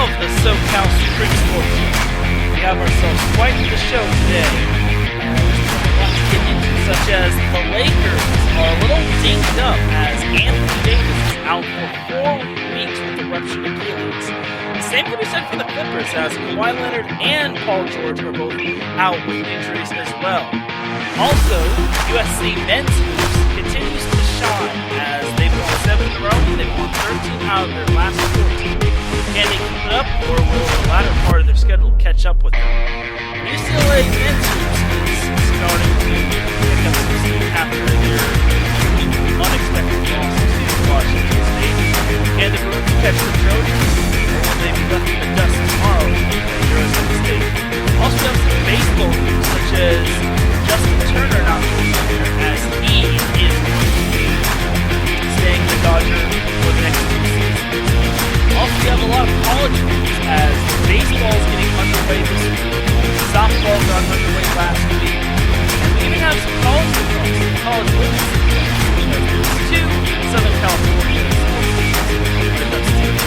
of the SoCal Supreme Sports Show. We have ourselves quite the show today. There's a lot to get into, such as the Lakers are a little dinged up as Anthony Davis is out for 4 weeks with a ruptured Achilles. The same can be said for the Clippers, as Kawhi Leonard and Paul George are both out with injuries as well. Also, USC men's hoops continues to shine as they've won 7 in a row and they've won 13 out of their last 14. Can they keep it up, or will the latter part of their schedule catch up with them? UCLA men's hoops is starting to pick up some steam after their unexpected loss to Washington State. Can the Bruins catch the Trojans, or will they be left in the dust tomorrow at Arizona State? Also have some baseball news, such as Justin Turner not being here, as he is going to be staying the Dodger for the next 2 seasons. Also, we have a lot of college news as baseball is getting underway this week. Softball got underway last week. And we even have some college results, some college women's results. 2 Southern California sports teams.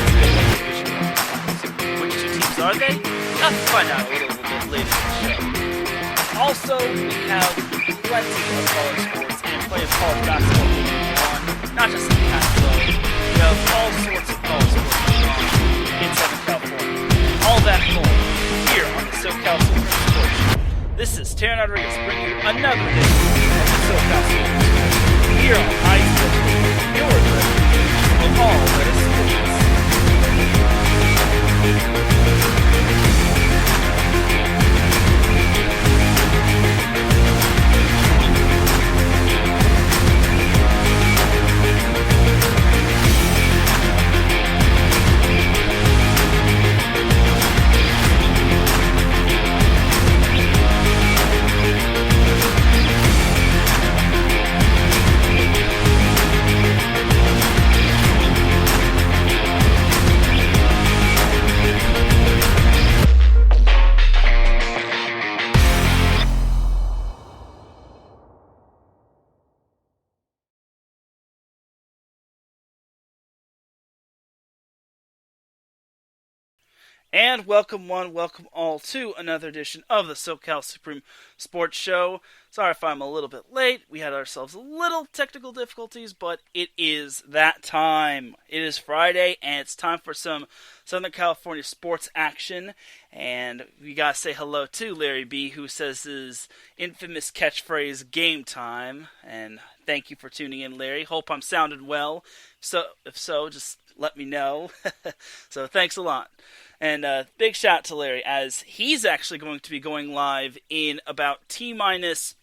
Which 2 teams are they? We'll have to find out a little bit later in the show. Also, we have plenty of college sports and plenty of college basketball going on. Not just in the Pac-12. We have all sorts of college sports in Southern California. All that and more here on the SoCal Supreme Sports Show. This is Teran Rodriguez bringing you another edition of the SoCal Supreme Sports Show here on iSports, your direction of all that is sports. And welcome one, welcome all to another edition of the SoCal Supreme Sports Show. Sorry if I'm a little bit late. We had ourselves a little technical difficulties, but it is that time. It is Friday, and it's time for some Southern California sports action. And we gotta say hello to Larry B, who says his infamous catchphrase, game time. And thank you for tuning in, Larry. Hope I'm sounding well. So if so, just let me know. So thanks a lot. And big shout out to Larry, as he's actually going to be going live in about T-minus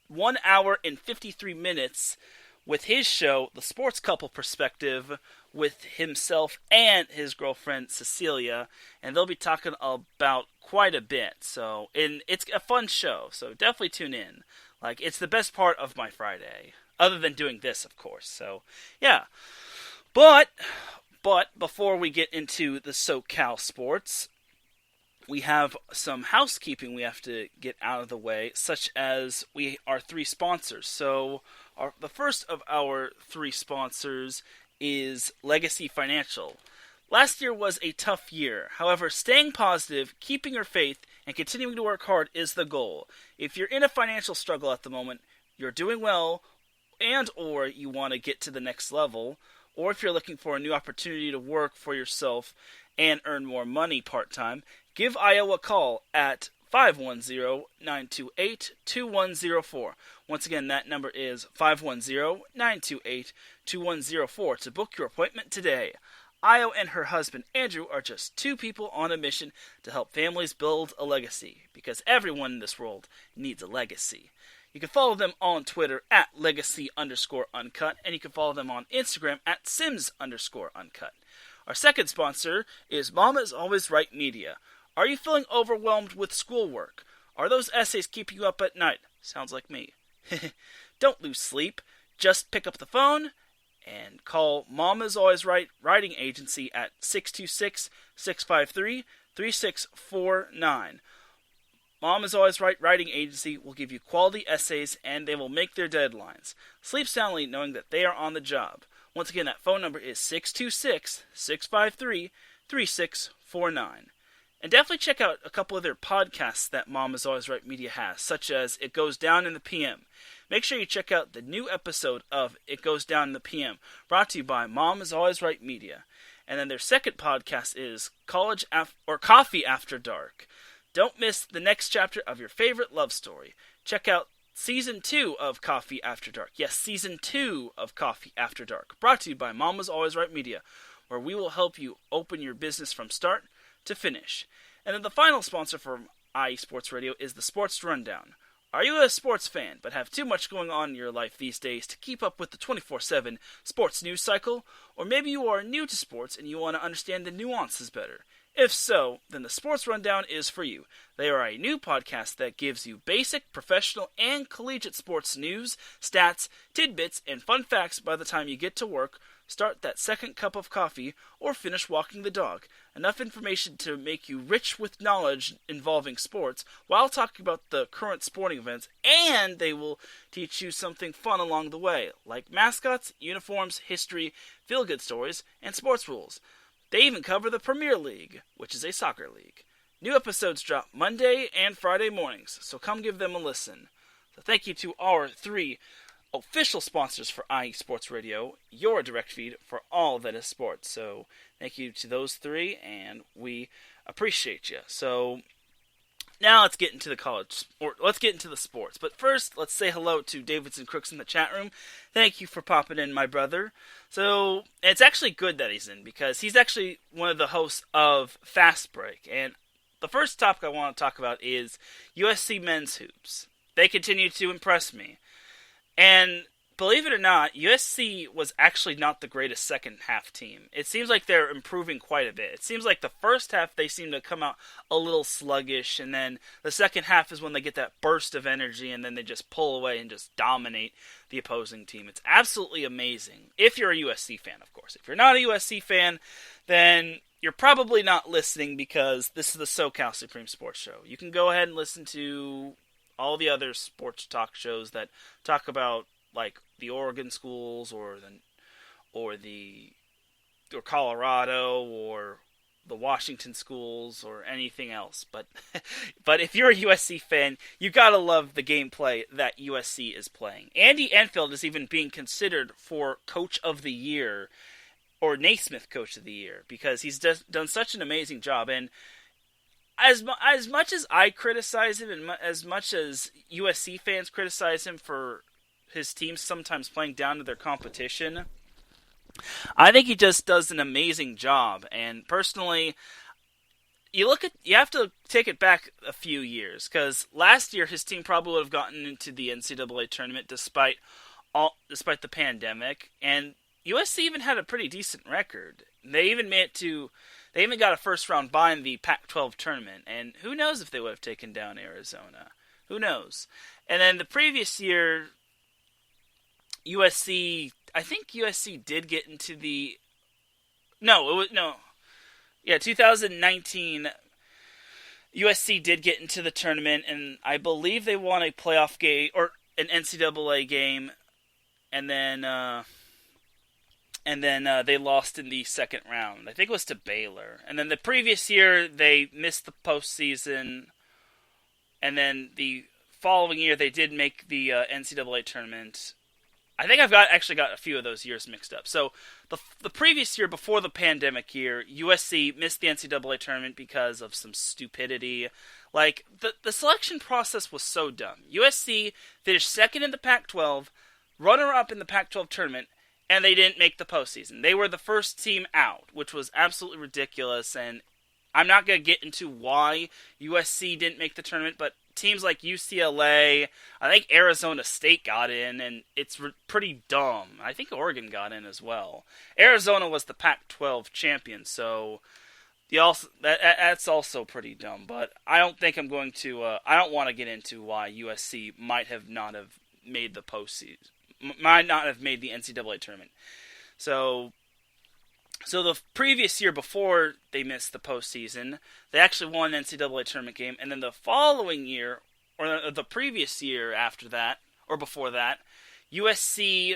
1 hour and 53 minutes with his show, The Sports Couple Perspective, with himself and his girlfriend, Cecilia. And they'll be talking about quite a bit. And it's a fun show, so definitely tune in. Like, it's the best part of my Friday, other than doing this, of course. So, yeah. But before we get into the SoCal sports, we have some housekeeping we have to get out of the way, such as our 3 sponsors. So the first of our 3 sponsors is Legacy Financial. Last year was a tough year. However, staying positive, keeping your faith, and continuing to work hard is the goal. If you're in a financial struggle at the moment, you're doing well, and or you want to get to the next level, or if you're looking for a new opportunity to work for yourself and earn more money part-time, give IO a call at 510-928-2104. Once again, that number is 510-928-2104 to book your appointment today. Io and her husband, Andrew, are just 2 people on a mission to help families build a legacy, because everyone in this world needs a legacy. You can follow them on Twitter at legacy_uncut, and you can follow them on Instagram at sims_uncut. Our second sponsor is Mama is Always Right Media. Are you feeling overwhelmed with schoolwork? Are those essays keeping you up at night? Sounds like me. Don't lose sleep. Just pick up the phone and call Mama is Always Right Writing Agency at 626-653-3649. Mom is Always Right Writing Agency will give you quality essays, and they will make their deadlines. Sleep soundly knowing that they are on the job. Once again, that phone number is 626-653-3649. 3649. And definitely check out a couple of their podcasts that Mom is Always Right Media has, such as It Goes Down in the PM. Make sure you check out the new episode of It Goes Down in the PM, brought to you by Mom is Always Right Media. And then their second podcast is Coffee After Dark. Don't miss the next chapter of your favorite love story. Check out Season 2 of Coffee After Dark. Yes, Season 2 of Coffee After Dark, brought to you by Mom is Always Right Media, where we will help you open your business from start to finish. And then the final sponsor for IE Sports Radio is the Sports Rundown. Are you a sports fan but have too much going on in your life these days to keep up with the 24/7 sports news cycle? Or maybe you are new to sports and you want to understand the nuances better. If so, then the Sports Rundown is for you. They are a new podcast that gives you basic, professional, and collegiate sports news, stats, tidbits, and fun facts by the time you get to work, start that second cup of coffee, or finish walking the dog. Enough information to make you rich with knowledge involving sports while talking about the current sporting events, and they will teach you something fun along the way, like mascots, uniforms, history, feel-good stories, and sports rules. They even cover the Premier League, which is a soccer league. New episodes drop Monday and Friday mornings, so come give them a listen. So thank you to our 3 official sponsors for IE Sports Radio, your direct feed for all that is sports. So thank you to those 3, and we appreciate you. So now let's get into the sports. But first, let's say hello to Davidson Crooks in the chat room. Thank you for popping in, my brother. So it's actually good that he's in, because he's actually one of the hosts of Fast Break. And the first topic I want to talk about is USC men's hoops. They continue to impress me. And believe it or not, USC was actually not the greatest second half team. It seems like they're improving quite a bit. It seems like the first half they seem to come out a little sluggish, and then the second half is when they get that burst of energy, and then they just pull away and just dominate the opposing team. It's absolutely amazing. If you're a USC fan, of course. If you're not a USC fan, then you're probably not listening, because this is the SoCal Supreme Sports Show. You can go ahead and listen to all the other sports talk shows that talk about, like, the Oregon schools or Colorado or the Washington schools or anything else. But if you're a USC fan, you gotta love the gameplay that USC is playing. Andy Enfield is even being considered for Coach of the Year, or Naismith Coach of the Year, because he's done such an amazing job. And as much as I criticize him, and as much as USC fans criticize him for his team sometimes playing down to their competition, I think he just does an amazing job. And personally, you have to take it back a few years, because last year his team probably would have gotten into the NCAA tournament despite the pandemic, and USC even had a pretty decent record. They even got a first round bye in the Pac-12 tournament, and who knows if they would have taken down Arizona. Who knows? And then the previous year, USC did get into the 2019 USC did get into the tournament, and I believe they won a playoff game or an NCAA game, and then they lost in the second round. I think it was to Baylor. And then the previous year they missed the postseason, and then the following year they did make the NCAA tournament. I think I've got a few of those years mixed up. So the previous year, before the pandemic year, USC missed the NCAA tournament because of some stupidity. Like, the selection process was so dumb. USC finished second in the Pac-12, runner-up in the Pac-12 tournament, and they didn't make the postseason. They were the first team out, which was absolutely ridiculous, and I'm not going to get into why USC didn't make the tournament, but teams like UCLA, I think Arizona State got in, and it's pretty dumb. I think Oregon got in as well. Arizona was the Pac-12 champion, so that's also pretty dumb. But I don't think I'm going to. I don't want to get into why USC might not have made the postseason, might not have made the NCAA tournament. So the previous year, before they missed the postseason, they actually won an NCAA tournament game, and then the following year, or the previous year after that, or before that, USC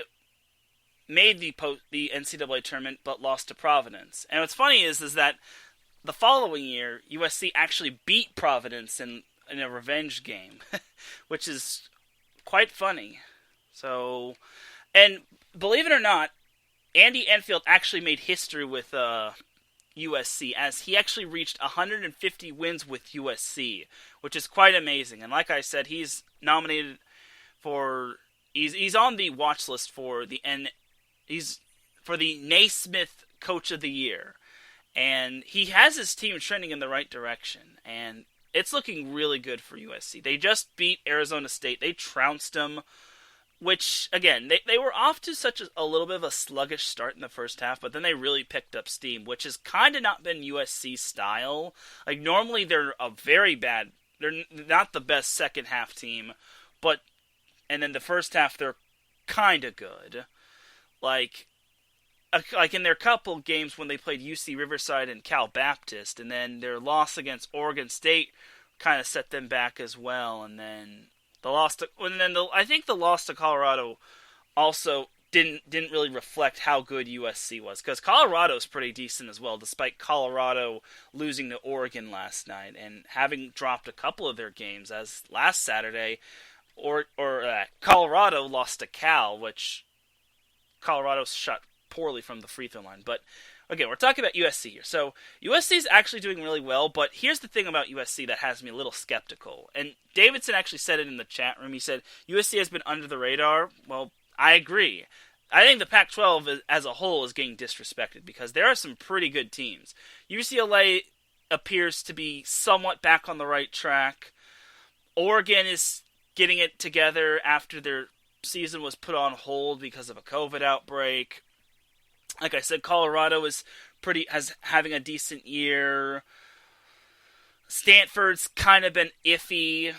made the NCAA tournament but lost to Providence. And what's funny is that the following year, USC actually beat Providence in a revenge game, which is quite funny. So, and believe it or not, Andy Enfield actually made history with USC, as he actually reached 150 wins with USC, which is quite amazing. And like I said, he's nominated for he's on the watch list for the Naismith Coach of the Year, and he has his team trending in the right direction, and it's looking really good for USC. They just beat Arizona State. They trounced them, which, again, they were off to such a little bit of a sluggish start in the first half, but then they really picked up steam, which has kind of not been USC's style. Like, normally they're they're not the best second half team, and then the first half they're kind of good. Like in their couple games when they played UC Riverside and Cal Baptist, and then their loss against Oregon State kind of set them back as well, and then I think the loss to Colorado also didn't really reflect how good USC was, because Colorado's pretty decent as well, despite Colorado losing to Oregon last night and having dropped a couple of their games, as last Saturday, Colorado lost to Cal, which Colorado shot poorly from the free throw line. But again, we're talking about USC here. So USC is actually doing really well, but here's the thing about USC that has me a little skeptical. And Davidson actually said it in the chat room. He said USC has been under the radar. Well, I agree. I think the Pac-12 as a whole is getting disrespected because there are some pretty good teams. UCLA appears to be somewhat back on the right track. Oregon is getting it together after their season was put on hold because of a COVID outbreak. Like I said, Colorado is having a decent year. Stanford's kind of been iffy.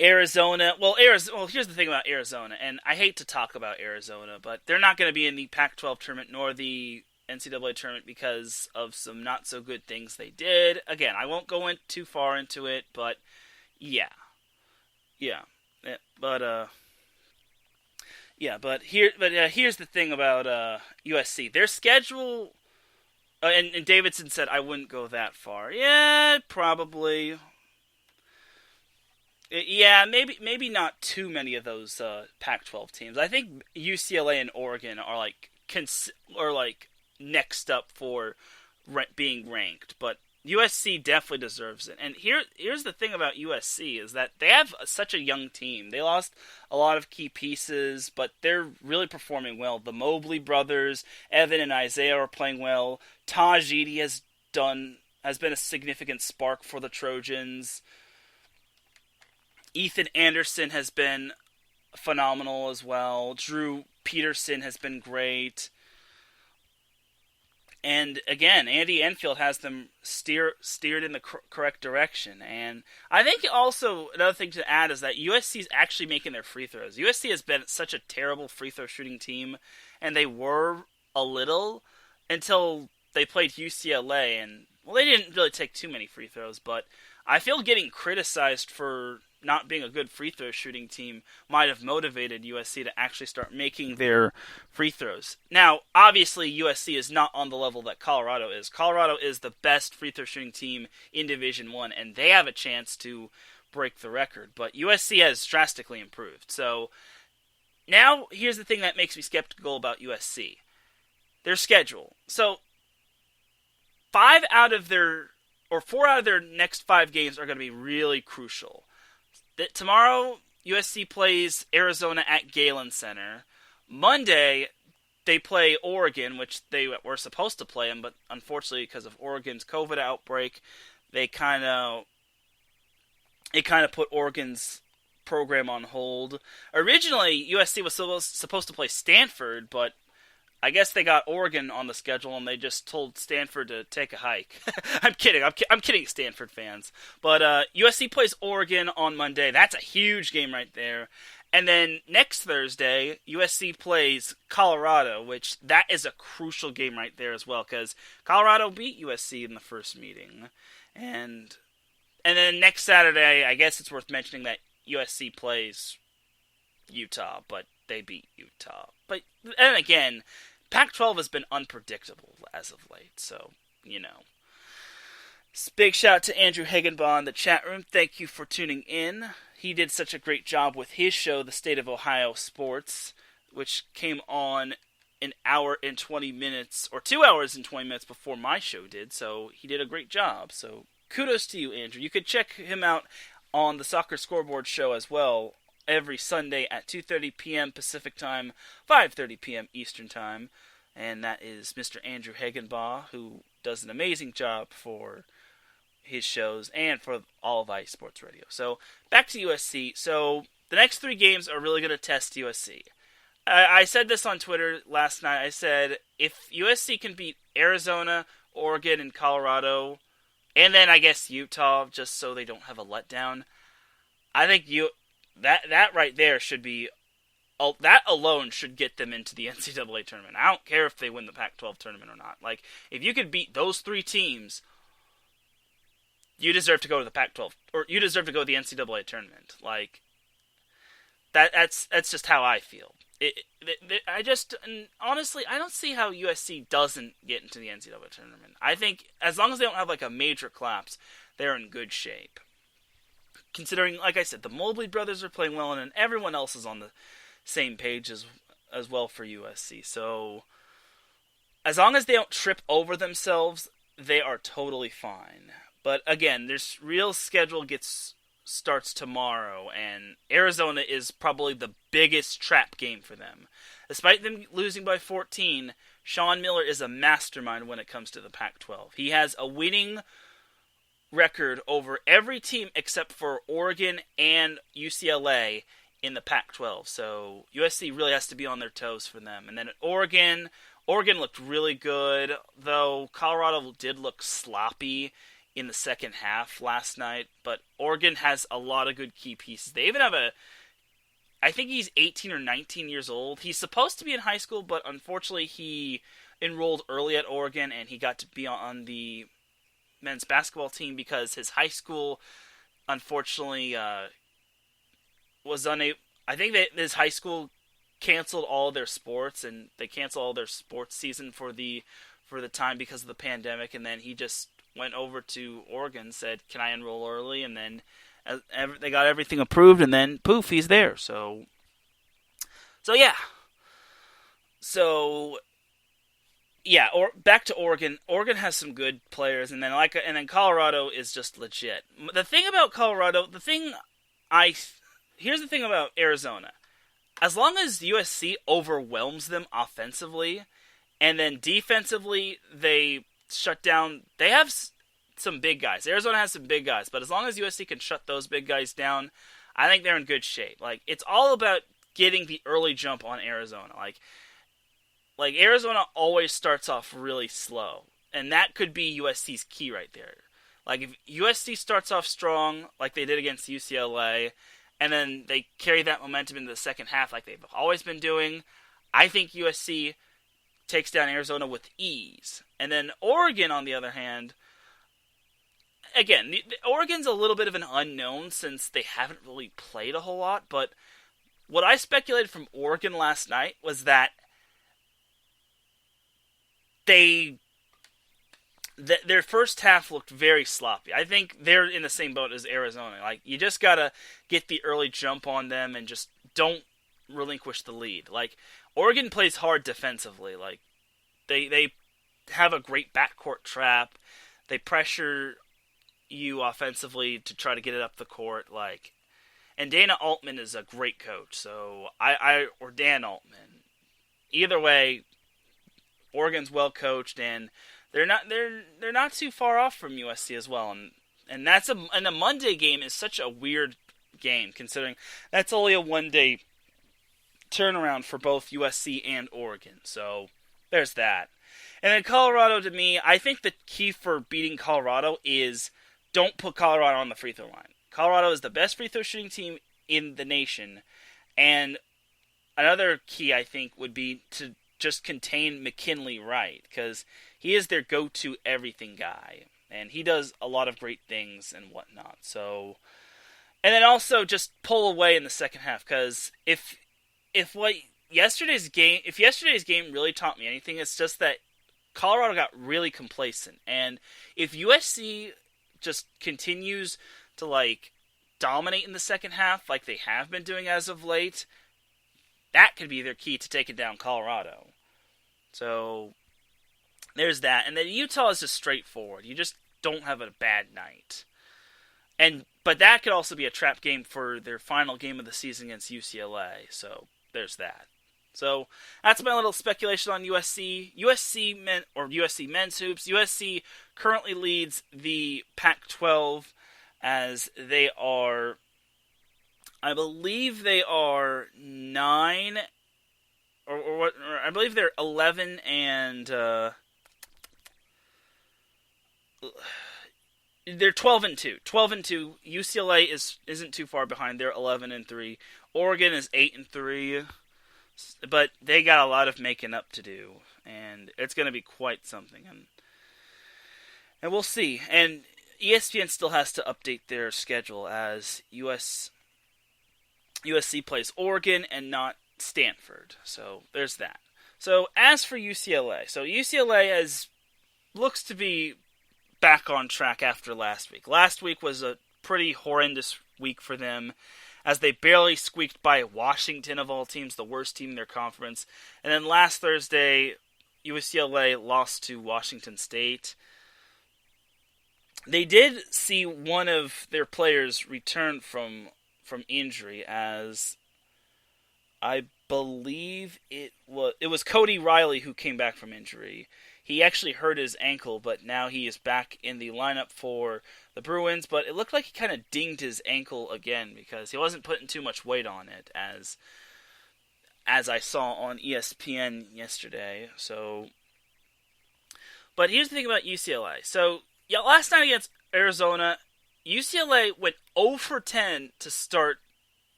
Arizona, here's the thing about Arizona, and I hate to talk about Arizona, but they're not going to be in the Pac-12 tournament nor the NCAA tournament because of some not so good things they did. Again, I won't go too far into it, but yeah. Here's the thing about USC. Their schedule, and Davidson said I wouldn't go that far. Yeah, probably. Yeah, maybe not too many of those Pac-12 teams. I think UCLA and Oregon are like next up for being ranked, but USC definitely deserves it. And here's the thing about USC is that they have such a young team. They lost a lot of key pieces, but they're really performing well. The Mobley brothers, Evan and Isaiah, are playing well. Taj Edey has been a significant spark for the Trojans. Ethan Anderson has been phenomenal as well. Drew Peterson has been great. And again, Andy Enfield has them steered in the correct direction. And I think also another thing to add is that USC is actually making their free throws. USC has been such a terrible free throw shooting team, and they were a little until they played UCLA. And they didn't really take too many free throws, but I feel getting criticized for not being a good free throw shooting team might have motivated USC to actually start making their free throws. Now, obviously, USC is not on the level that Colorado is. Colorado is the best free throw shooting team in Division I, and they have a chance to break the record. But USC has drastically improved. So, now, here's the thing that makes me skeptical about USC. Their schedule. So, 4 out of their next 5 games are going to be really crucial. Tomorrow, USC plays Arizona at Galen Center. Monday, they play Oregon, which they were supposed to play them, but unfortunately, because of Oregon's COVID outbreak, it kind of put Oregon's program on hold. Originally, USC was supposed to play Stanford, but I guess they got Oregon on the schedule, and they just told Stanford to take a hike. I'm kidding. I'm kidding, Stanford fans. But USC plays Oregon on Monday. That's a huge game right there. And then next Thursday, USC plays Colorado, which that is a crucial game right there as well, because Colorado beat USC in the first meeting. And then next Saturday, I guess it's worth mentioning that USC plays Utah, but they beat Utah. But, and again, Pac-12 has been unpredictable as of late, so, you know. Big shout out to Andrew Hagenbaugh in the chat room. Thank you for tuning in. He did such a great job with his show, The State of Ohio Sports, which came on an hour and 20 minutes, or 2 hours and 20 minutes before my show did, so he did a great job. So kudos to you, Andrew. You could check him out on the Soccer Scoreboard show as well, every Sunday at 2:30 p.m. Pacific Time, 5:30 p.m. Eastern Time, and that is Mr. Andrew Hagenbaugh, who does an amazing job for his shows and for all of ICE Sports Radio. So back to USC. So the next 3 games are really going to test USC. I said this on Twitter last night. I said if USC can beat Arizona, Oregon, and Colorado, and then I guess Utah, just so they don't have a letdown, I think that right there should be, that alone should get them into the NCAA tournament. I don't care if they win the Pac-12 tournament or not. Like, if you could beat those 3 teams, you deserve to go to the Pac-12, or you deserve to go to the NCAA tournament. Like, that's just how I feel. Honestly, I don't see how USC doesn't get into the NCAA tournament. I think as long as they don't have like a major collapse, they're in good shape. Considering, like I said, the Mobley brothers are playing well, and everyone else is on the same page as well for USC. So as long as they don't trip over themselves, they are totally fine. But again, their real schedule starts tomorrow, and Arizona is probably the biggest trap game for them. Despite them losing by 14, Sean Miller is a mastermind when it comes to the Pac-12. He has a winning record over every team except for Oregon and UCLA in the Pac-12. So USC really has to be on their toes for them. And then at Oregon looked really good, though Colorado did look sloppy in the second half last night, but Oregon has a lot of good key pieces. They even have I think he's 18 or 19 years old. He's supposed to be in high school, but unfortunately he enrolled early at Oregon, and he got to be on the men's basketball team because his high school, unfortunately, was unable. I think that his high school canceled all their sports, and they canceled all their sports season for the time because of the pandemic, and then he just went over to Oregon, said, "Can I enroll early?" And then they got everything approved, and then poof, he's there. So yeah. Or back to Oregon. Oregon has some good players, and then Colorado is just legit. The thing about Colorado, here's the thing about Arizona. As long as USC overwhelms them offensively, and then defensively they shut down. They have some big guys. Arizona has some big guys, but as long as USC can shut those big guys down, I think they're in good shape. Like, it's all about getting the early jump on Arizona. Like Arizona always starts off really slow, and that could be USC's key right there. Like, if USC starts off strong, like they did against UCLA, and then they carry that momentum into the second half like they've always been doing, I think USC takes down Arizona with ease. And then Oregon, on the other hand, again, Oregon's a little bit of an unknown since they haven't really played a whole lot, but what I speculated from Oregon last night was that their first half looked very sloppy. I think they're in the same boat as Arizona. Like, you just gotta get the early jump on them and just don't relinquish the lead. Like, Oregon plays hard defensively. Like, they have a great backcourt trap. They pressure you offensively to try to get it up the court. Like, and Dana Altman is a great coach. So or Dan Altman. Either way, Oregon's well coached, and they're not too far off from USC as well. And that's and the Monday game is such a weird game considering that's only a 1-day turnaround for both USC and Oregon. So there's that. And then Colorado, to me, I think the key for beating Colorado is don't put Colorado on the free throw line. Colorado is the best free throw shooting team in the nation. And another key, I think, would be to just contain McKinley Wright, because he is their go-to everything guy. And he does a lot of great things and whatnot. So, and then also just pull away in the second half, because if if yesterday's game really taught me anything, it's just that Colorado got really complacent, and if USC just continues to like dominate in the second half like they have been doing as of late, that could be their key to taking down Colorado. So there's that, and then Utah is just straightforward. You just don't have a bad night, but that could also be a trap game for their final game of the season against UCLA. So there's that. So that's my little speculation on USC. USC men's hoops. USC currently leads the Pac-12 as they are, I believe they are 9, or I believe they're 11 and they're 12 and 2. 12 and 2. UCLA isn't too far behind. They're 11 and 3. Oregon is 8 and 3. But they got a lot of making up to do, and it's going to be quite something. And we'll see. And ESPN still has to update their schedule as USC plays Oregon and not Stanford. So there's that. So as for UCLA, looks to be back on track after last week. Last week was a pretty horrendous week for them, as they barely squeaked by Washington, of all teams, the worst team in their conference. And then last Thursday, UCLA lost to Washington State. They did see one of their players return from injury, as I believe it was Cody Riley who came back from injury. He actually hurt his ankle, but now he is back in the lineup for the Bruins. But it looked like he kind of dinged his ankle again because he wasn't putting too much weight on it, as I saw on ESPN yesterday. But here's the thing about UCLA. So yeah, last night against Arizona, UCLA went 0 for 10 to start,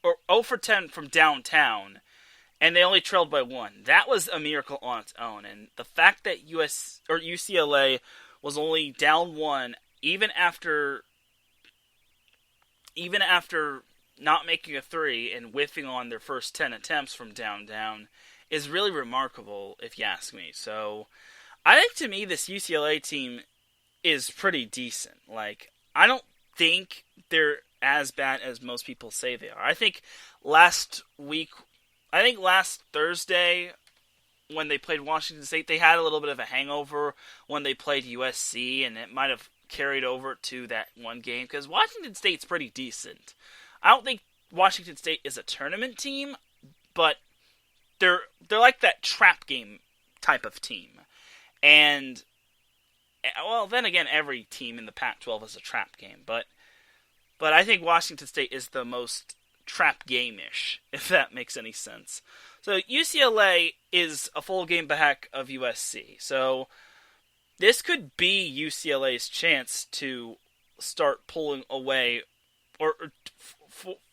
or 0 for 10 from downtown. And they only trailed by 1. That was a miracle on its own. And the fact that UCLA was only down 1, even after not making a 3 and whiffing on their first 10 attempts from downtown, is really remarkable, if you ask me. So I think, to me, this UCLA team is pretty decent. Like, I don't think they're as bad as most people say they are. I think last Thursday, when they played Washington State, they had a little bit of a hangover when they played USC, and it might have carried over to that one game, because Washington State's pretty decent. I don't think Washington State is a tournament team, but they're like that trap game type of team. And, well, then again, every team in the Pac-12 is a trap game, but I think Washington State is the most trap game-ish, if that makes any sense. So UCLA is a full game back of USC. So this could be UCLA's chance to start pulling away, or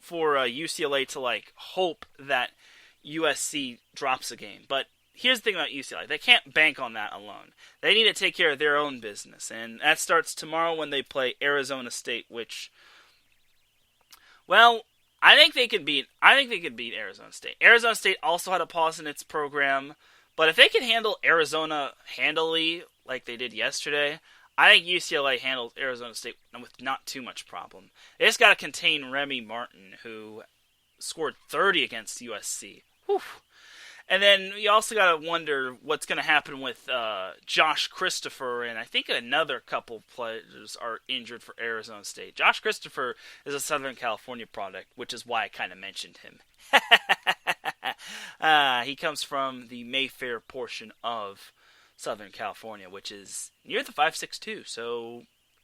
for UCLA to like hope that USC drops a game. But here's the thing about UCLA. They can't bank on that alone. They need to take care of their own business. And that starts tomorrow when they play Arizona State, which, well, I think they could beat Arizona State. Arizona State also had a pause in its program, but if they can handle Arizona handily like they did yesterday, I think UCLA handles Arizona State with not too much problem. They just got to contain Remy Martin, who scored 30 against USC. Whew. And then you also got to wonder what's going to happen with Josh Christopher, and I think another couple players are injured for Arizona State. Josh Christopher is a Southern California product, which is why I kind of mentioned him. He comes from the Mayfair portion of Southern California, which is near the 562,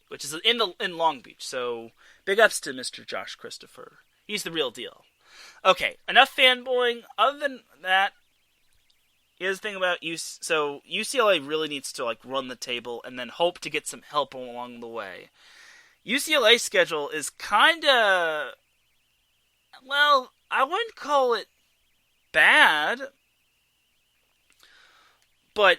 which is in Long Beach. So big ups to Mr. Josh Christopher. He's the real deal. Okay, enough fanboying. Other than that, here's the thing about so UCLA really needs to like run the table and then hope to get some help along the way. UCLA's schedule is kind of, well, I wouldn't call it bad, but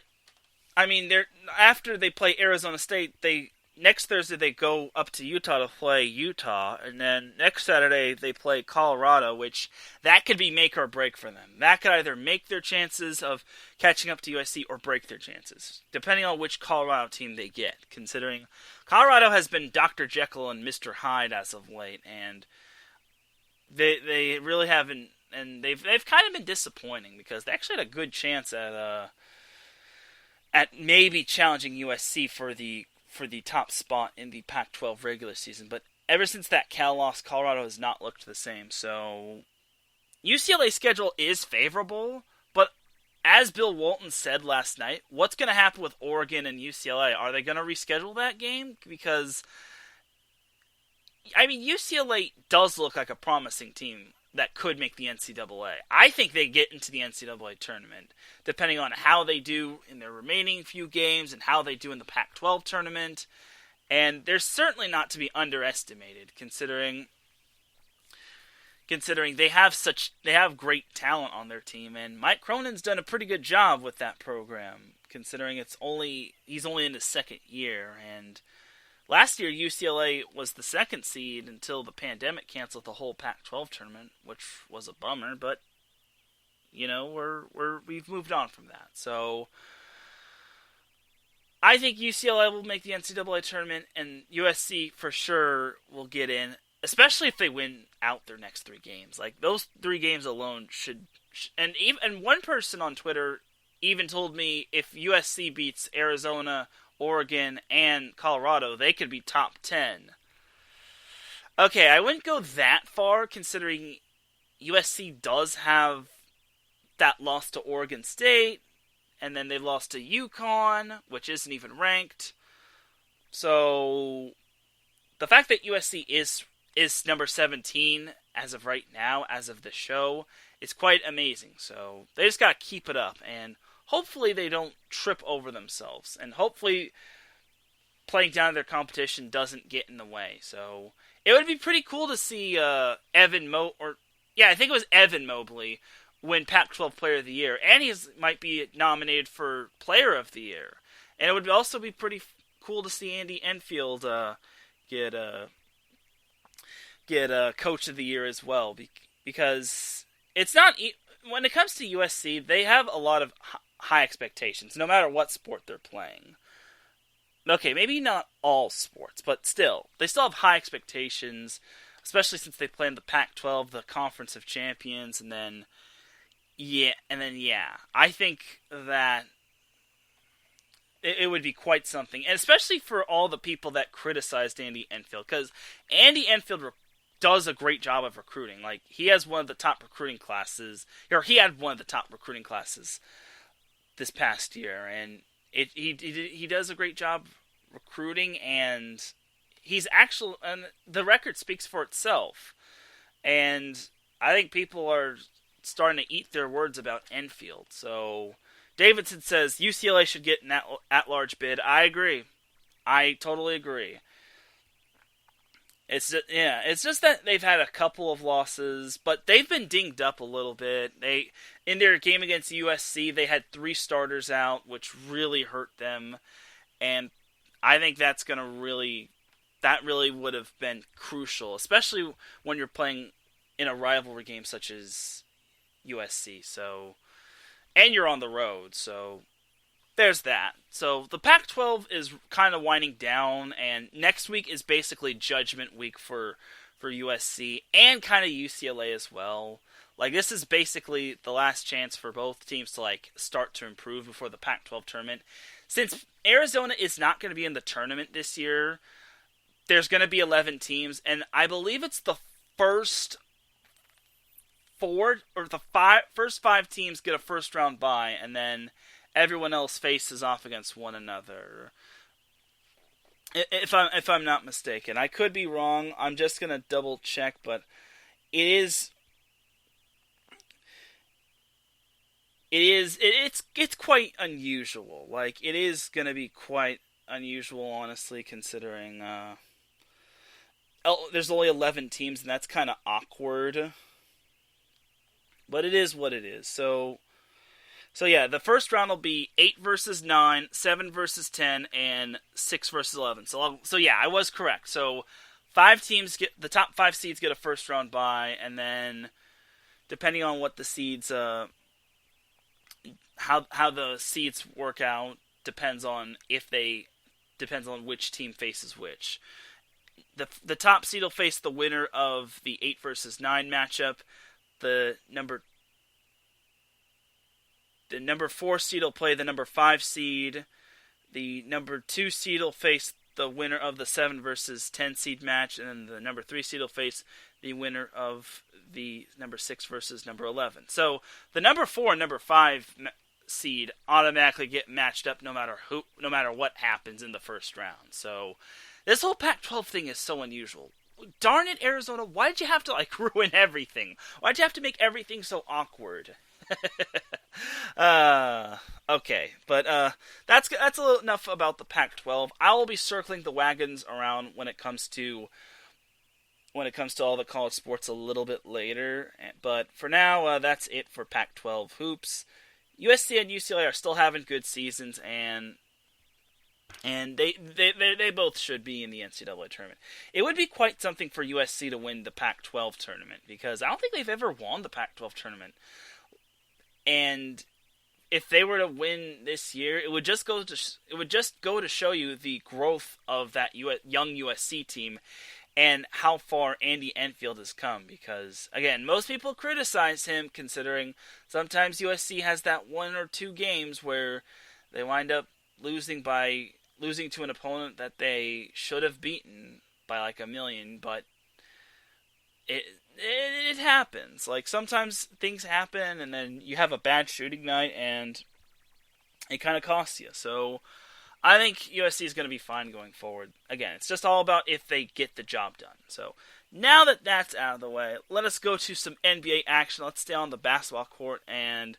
I mean, after they play Arizona State, they next Thursday they go up to Utah to play Utah, and then next Saturday they play Colorado, which that could be make or break for them. That could either make their chances of catching up to USC or break their chances, depending on which Colorado team they get, considering Colorado has been Dr. Jekyll and Mr. Hyde as of late, and they really haven't, and they've kind of been disappointing because they actually had a good chance at maybe challenging USC for the top spot in the Pac-12 regular season. But ever since that Cal loss, Colorado has not looked the same. So UCLA's schedule is favorable, but as Bill Walton said last night, what's going to happen with Oregon and UCLA? Are they going to reschedule that game? Because, I mean, UCLA does look like a promising team that could make the NCAA. I think they get into the NCAA tournament, depending on how they do in their remaining few games and how they do in the Pac-12 tournament. And they're certainly not to be underestimated, considering they have great talent on their team, and Mike Cronin's done a pretty good job with that program, considering he's only in his second year. And last year, UCLA was the second seed until the pandemic canceled the whole Pac-12 tournament, which was a bummer. But we've moved on from that. So I think UCLA will make the NCAA tournament, and USC for sure will get in, especially if they win out their next 3 games. Like, those 3 games alone should. And one person on Twitter even told me if USC beats Arizona, Oregon, and Colorado, they could be top 10. Okay, I wouldn't go that far, considering USC does have that loss to Oregon State, and then they lost to UConn, which isn't even ranked. So the fact that USC is number 17 as of right now, as of the show, is quite amazing. So they just got to keep it up, and hopefully they don't trip over themselves, and hopefully playing down their competition doesn't get in the way. So it would be pretty cool to see Evan Mobley win Pac-12 Player of the Year, and he might be nominated for Player of the Year. And it would also be pretty cool to see Andy Enfield get Coach of the Year as well, because it's not when it comes to USC, they have a lot of high expectations, no matter what sport they're playing. Okay, maybe not all sports, but still, they still have high expectations, especially since they play in the Pac-12, the Conference of Champions, and then I think that it would be quite something, and especially for all the people that criticized Andy Enfield, because Andy Enfield does a great job of recruiting. Like, he has one of the top recruiting classes, or he had one of the top recruiting classes this past year, and he does a great job recruiting, and and the record speaks for itself. And I think people are starting to eat their words about Enfield. So Davidson says UCLA should get an at-large bid. I agree. I totally agree. It's just that they've had a couple of losses, but they've been dinged up a little bit. In their game against USC, they had 3 starters out, which really hurt them, and I think that really would have been crucial, especially when you're playing in a rivalry game such as USC. So, and you're on the road, so there's that. So the Pac-12 is kind of winding down, and next week is basically judgment week for USC and kind of UCLA as well. Like, this is basically the last chance for both teams to start to improve before the Pac-12 tournament. Since Arizona is not going to be in the tournament this year, there's going to be 11 teams, and I believe it's the first 4 or the first 5 teams get a first round bye, and then everyone else faces off against one another. If I'm not mistaken, I could be wrong. I'm just gonna double check, but it's quite unusual. Like, it is gonna be quite unusual, honestly, considering there's only 11 teams, and that's kind of awkward. But it is what it is. So So yeah, the first round will be 8 versus 9, 7 versus 10, and 6 versus 11. So yeah, I was correct. So 5 teams get the top 5 seeds get a first round bye, and then depending on what the seeds, how the seeds work out depends on which team faces which. The top seed will face the winner of the 8 versus 9 matchup. The number 4 seed will play the number 5 seed. The number 2 seed will face the winner of the 7 versus 10 seed match, and then the number 3 seed will face the winner of the number 6 versus number 11. So the number 4 and number 5 seed automatically get matched up no matter what happens in the first round. So this whole Pac-12 thing is so unusual. Darn it, Arizona! Why did you have to ruin everything? Why did you have to make everything so awkward? Okay, but that's a little enough about the Pac-12. I will be circling the wagons around when it comes to all the college sports a little bit later. But for now, that's it for Pac-12 hoops. USC and UCLA are still having good seasons, and they both should be in the NCAA tournament. It would be quite something for USC to win the Pac-12 tournament, because I don't think they've ever won the Pac-12 tournament. And if they were to win this year, it would just go to show you the growth of that young USC team and how far Andy Enfield has come. Because again, most people criticize him, considering sometimes USC has that 1 or 2 games where they wind up losing to an opponent that they should have beaten by like a million, but it happens. Sometimes things happen, and then you have a bad shooting night, and it kind of costs you. So I think USC is going to be fine going forward. Again, it's just all about if they get the job done. So now that that's out of the way, let us go to some NBA action. Let's stay on the basketball court, and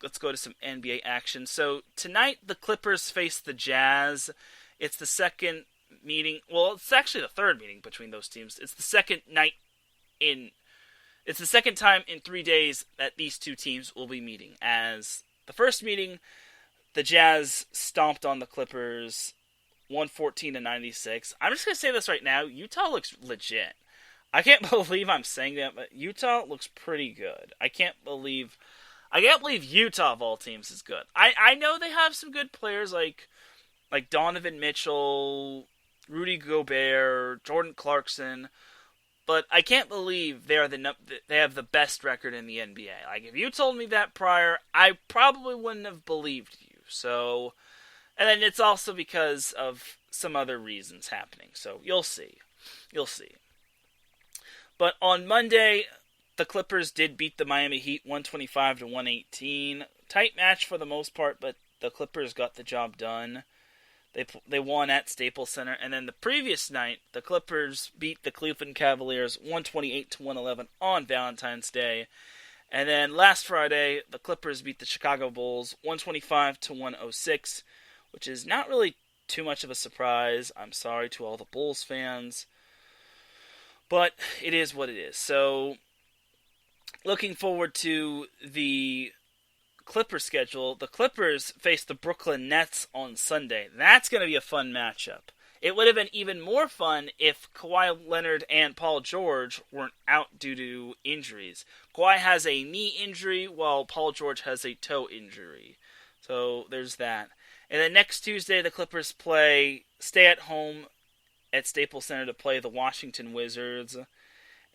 let's go to some NBA action. So tonight, the Clippers face the Jazz. It's the second meeting. Well, it's actually the third meeting between those teams. It's the second time in 3 days that these two teams will be meeting. As the first meeting, the Jazz stomped on the Clippers 114-96. I'm just going to say this right now. Utah looks legit. I can't believe I'm saying that, but Utah looks pretty good. I can't believe Utah of all teams is good. I know they have some good players like Donovan Mitchell, Rudy Gobert, Jordan Clarkson, but I can't believe they have the best record in the NBA. If you told me that prior, I probably wouldn't have believed you. So, and then it's also because of some other reasons happening. So you'll see. But on Monday, the Clippers did beat the Miami Heat 125-118. Tight match for the most part, but the Clippers got the job done. They won at Staples Center. And then the previous night, the Clippers beat the Cleveland Cavaliers 128-111 on Valentine's Day. And then last Friday, the Clippers beat the Chicago Bulls 125-106, which is not really too much of a surprise. I'm sorry to all the Bulls fans, but it is what it is. So, looking forward to the Clippers schedule. The Clippers face the Brooklyn Nets on Sunday. That's going to be a fun matchup. It would have been even more fun if Kawhi Leonard and Paul George weren't out due to injuries. Kawhi has a knee injury, while Paul George has a toe injury. So there's that. And then next Tuesday, the Clippers stay at home at Staples Center to play the Washington Wizards.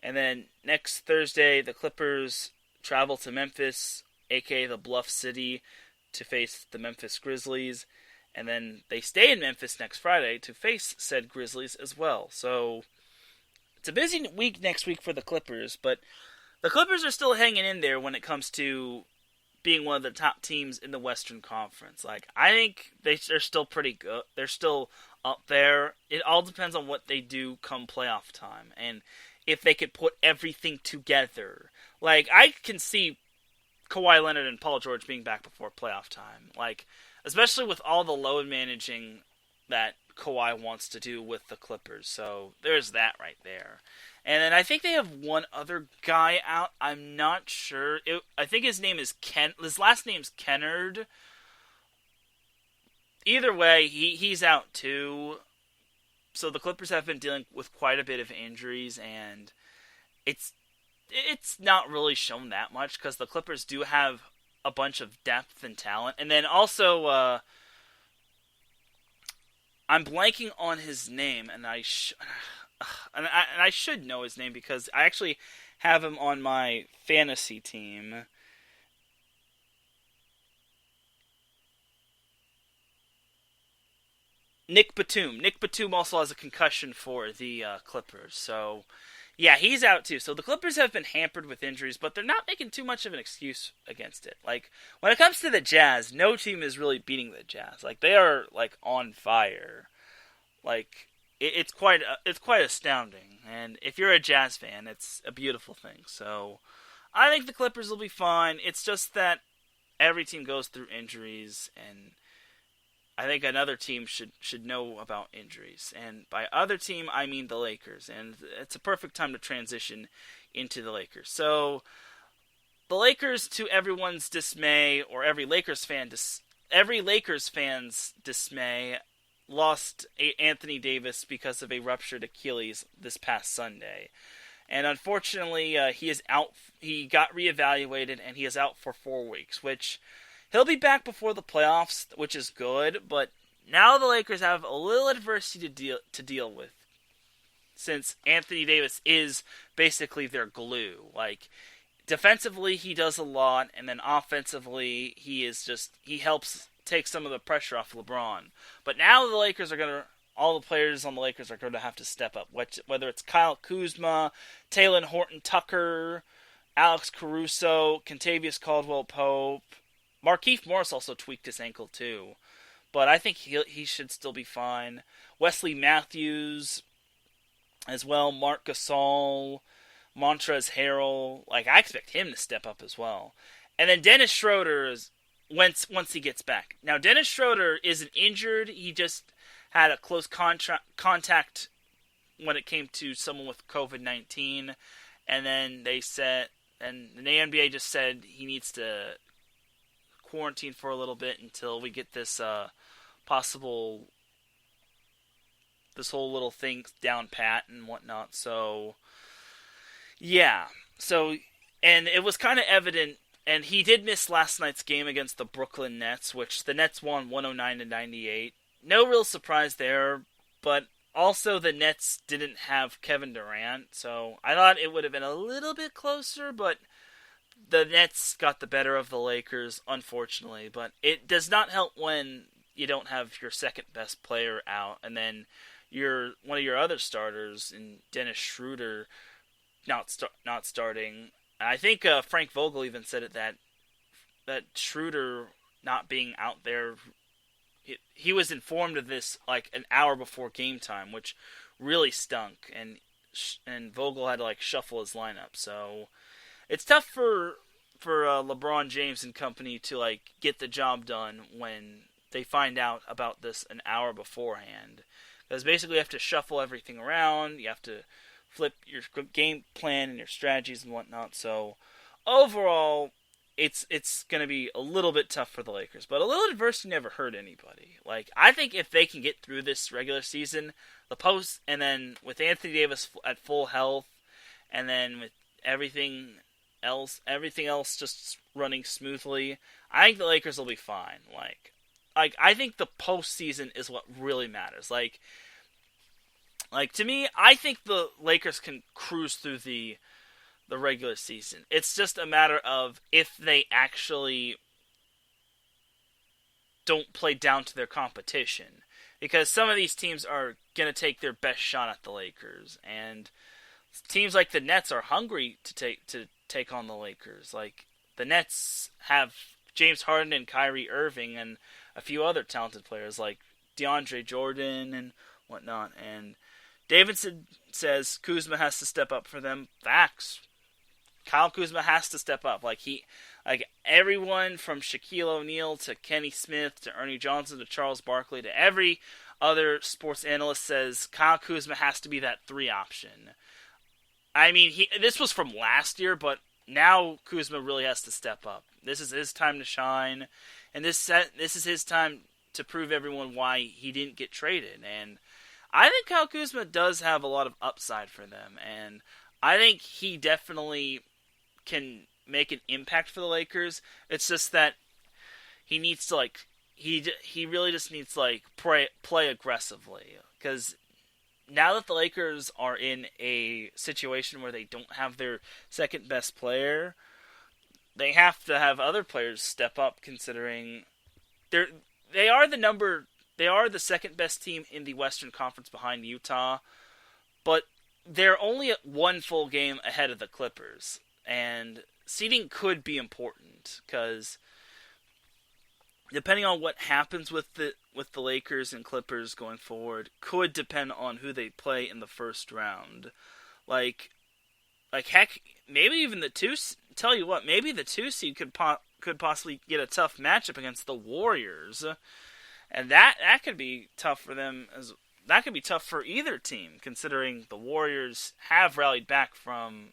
And then next Thursday, the Clippers travel to Memphis, aka the Bluff City, to face the Memphis Grizzlies. And then they stay in Memphis next Friday to face said Grizzlies as well. So it's a busy week next week for the Clippers, but the Clippers are still hanging in there when it comes to being one of the top teams in the Western Conference. I think they're still pretty good. They're still up there. It all depends on what they do come playoff time, and if they could put everything together. I can see Kawhi Leonard and Paul George being back before playoff time. Especially with all the load managing that Kawhi wants to do with the Clippers. So there's that right there. And then I think they have one other guy out. I'm not sure. I think his name is Ken. His last name's Kennard. Either way, he's out too. So the Clippers have been dealing with quite a bit of injuries, and it's not really shown that much because the Clippers do have a bunch of depth and talent. And then also, I'm blanking on his name, and I should know his name because I actually have him on my fantasy team. Nick Batum. Nick Batum also has a concussion for the Clippers, so yeah, he's out too. So the Clippers have been hampered with injuries, but they're not making too much of an excuse against it. Like when it comes to the Jazz, no team is really beating the Jazz. Like they are like on fire. Like it's quite astounding. And if you're a Jazz fan, it's a beautiful thing. So I think the Clippers will be fine. It's just that every team goes through injuries, and I think another team should know about injuries. And by other team, I mean the Lakers. And it's a perfect time to transition into the Lakers. So the Lakers, to everyone's dismay, or every Lakers fan's dismay, lost Anthony Davis because of a ruptured Achilles this past Sunday. And unfortunately, he is out. He got reevaluated, and he is out for 4 weeks, which he'll be back before the playoffs, which is good, but now the Lakers have a little adversity to deal with, since Anthony Davis is basically their glue. Like defensively, he does a lot, and then offensively, he helps take some of the pressure off LeBron. But now all the players on the Lakers are going to have to step up, whether it's Kyle Kuzma, Talen Horton-Tucker, Alex Caruso, Kentavious Caldwell-Pope. Markieff Morris also tweaked his ankle too, but I think he should still be fine. Wesley Matthews as well, Marc Gasol, Montrezl Harrell. Like I expect him to step up as well. And then Dennis Schroeder once he gets back. Now Dennis Schroeder isn't injured. He just had a close contact when it came to someone with COVID-19, and then the NBA just said he needs to quarantine for a little bit until we get this this whole little thing down pat and whatnot. So yeah, and it was kind of evident, and he did miss last night's game against the Brooklyn Nets, which the Nets won 109-98. No real surprise there, but also the Nets didn't have Kevin Durant, so I thought it would have been a little bit closer, but the Nets got the better of the Lakers, unfortunately, but it does not help when you don't have your second best player out, and then one of your other starters, in Dennis Schroeder, not starting. I think Frank Vogel even said it that Schroeder not being out there, he was informed of this like an hour before game time, which really stunk, and Vogel had to like shuffle his lineup, so it's tough for LeBron James and company to like get the job done when they find out about this an hour beforehand. Because basically you have to shuffle everything around, you have to flip your game plan and your strategies and whatnot. So overall, it's going to be a little bit tough for the Lakers. But a little adversity never hurt anybody. Like I think if they can get through this regular season, the post, and then with Anthony Davis at full health, and then with everything else just running smoothly, I think the Lakers will be fine. Like I think the postseason is what really matters. Like to me, I think the Lakers can cruise through the regular season. It's just a matter of if they actually don't play down to their competition, because some of these teams are going to take their best shot at the Lakers, and teams like the Nets are hungry to take on the Lakers. Like the Nets have James Harden and Kyrie Irving and a few other talented players like DeAndre Jordan and whatnot. And Davidson says Kuzma has to step up for them. Facts. Kyle Kuzma has to step up. Like everyone from Shaquille O'Neal to Kenny Smith to Ernie Johnson to Charles Barkley to every other sports analyst says Kyle Kuzma has to be that 3 option. I mean, this was from last year, but now Kuzma really has to step up. This is his time to shine, and this is his time to prove everyone why he didn't get traded. And I think Kyle Kuzma does have a lot of upside for them, and I think he definitely can make an impact for the Lakers. It's just that he needs to he really just needs to play aggressively, because now that the Lakers are in a situation where they don't have their second best player, they have to have other players step up, considering they are the second best team in the Western Conference behind Utah, but they're only at one full game ahead of the Clippers, and seeding could be important, because depending on what happens with the Lakers and Clippers going forward, could depend on who they play in the first round. Like heck, maybe even the two. Tell you what, maybe the 2 seed could possibly get a tough matchup against the Warriors, and that could be tough for them. That could be tough for either team, considering the Warriors have rallied back from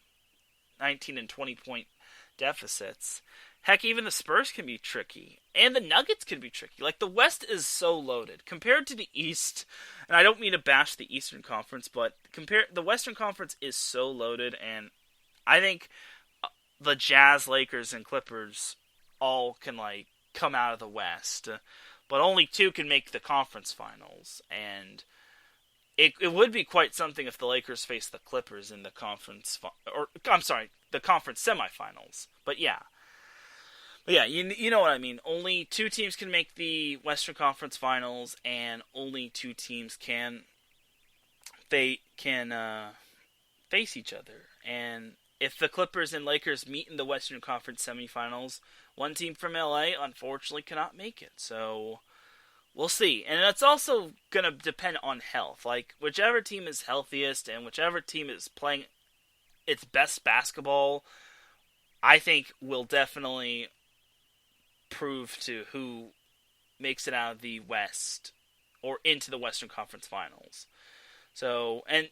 19 and 20 point deficits. Heck, even the Spurs can be tricky. And the Nuggets can be tricky. Like, the West is so loaded. Compared to the East, and I don't mean to bash the Eastern Conference, but the Western Conference is so loaded, and I think the Jazz, Lakers, and Clippers all can, come out of the West. But only 2 can make the conference finals. And it would be quite something if the Lakers faced the Clippers in the conference... the conference semifinals. But yeah. But yeah, you know what I mean. Only 2 teams can make the Western Conference Finals, and only 2 teams can face each other. And if the Clippers and Lakers meet in the Western Conference semifinals, one team from LA unfortunately cannot make it. So we'll see. And it's also going to depend on health. Like, whichever team is healthiest and whichever team is playing its best basketball, I think will definitely prove to who makes it out of the West or into the Western Conference Finals. So, and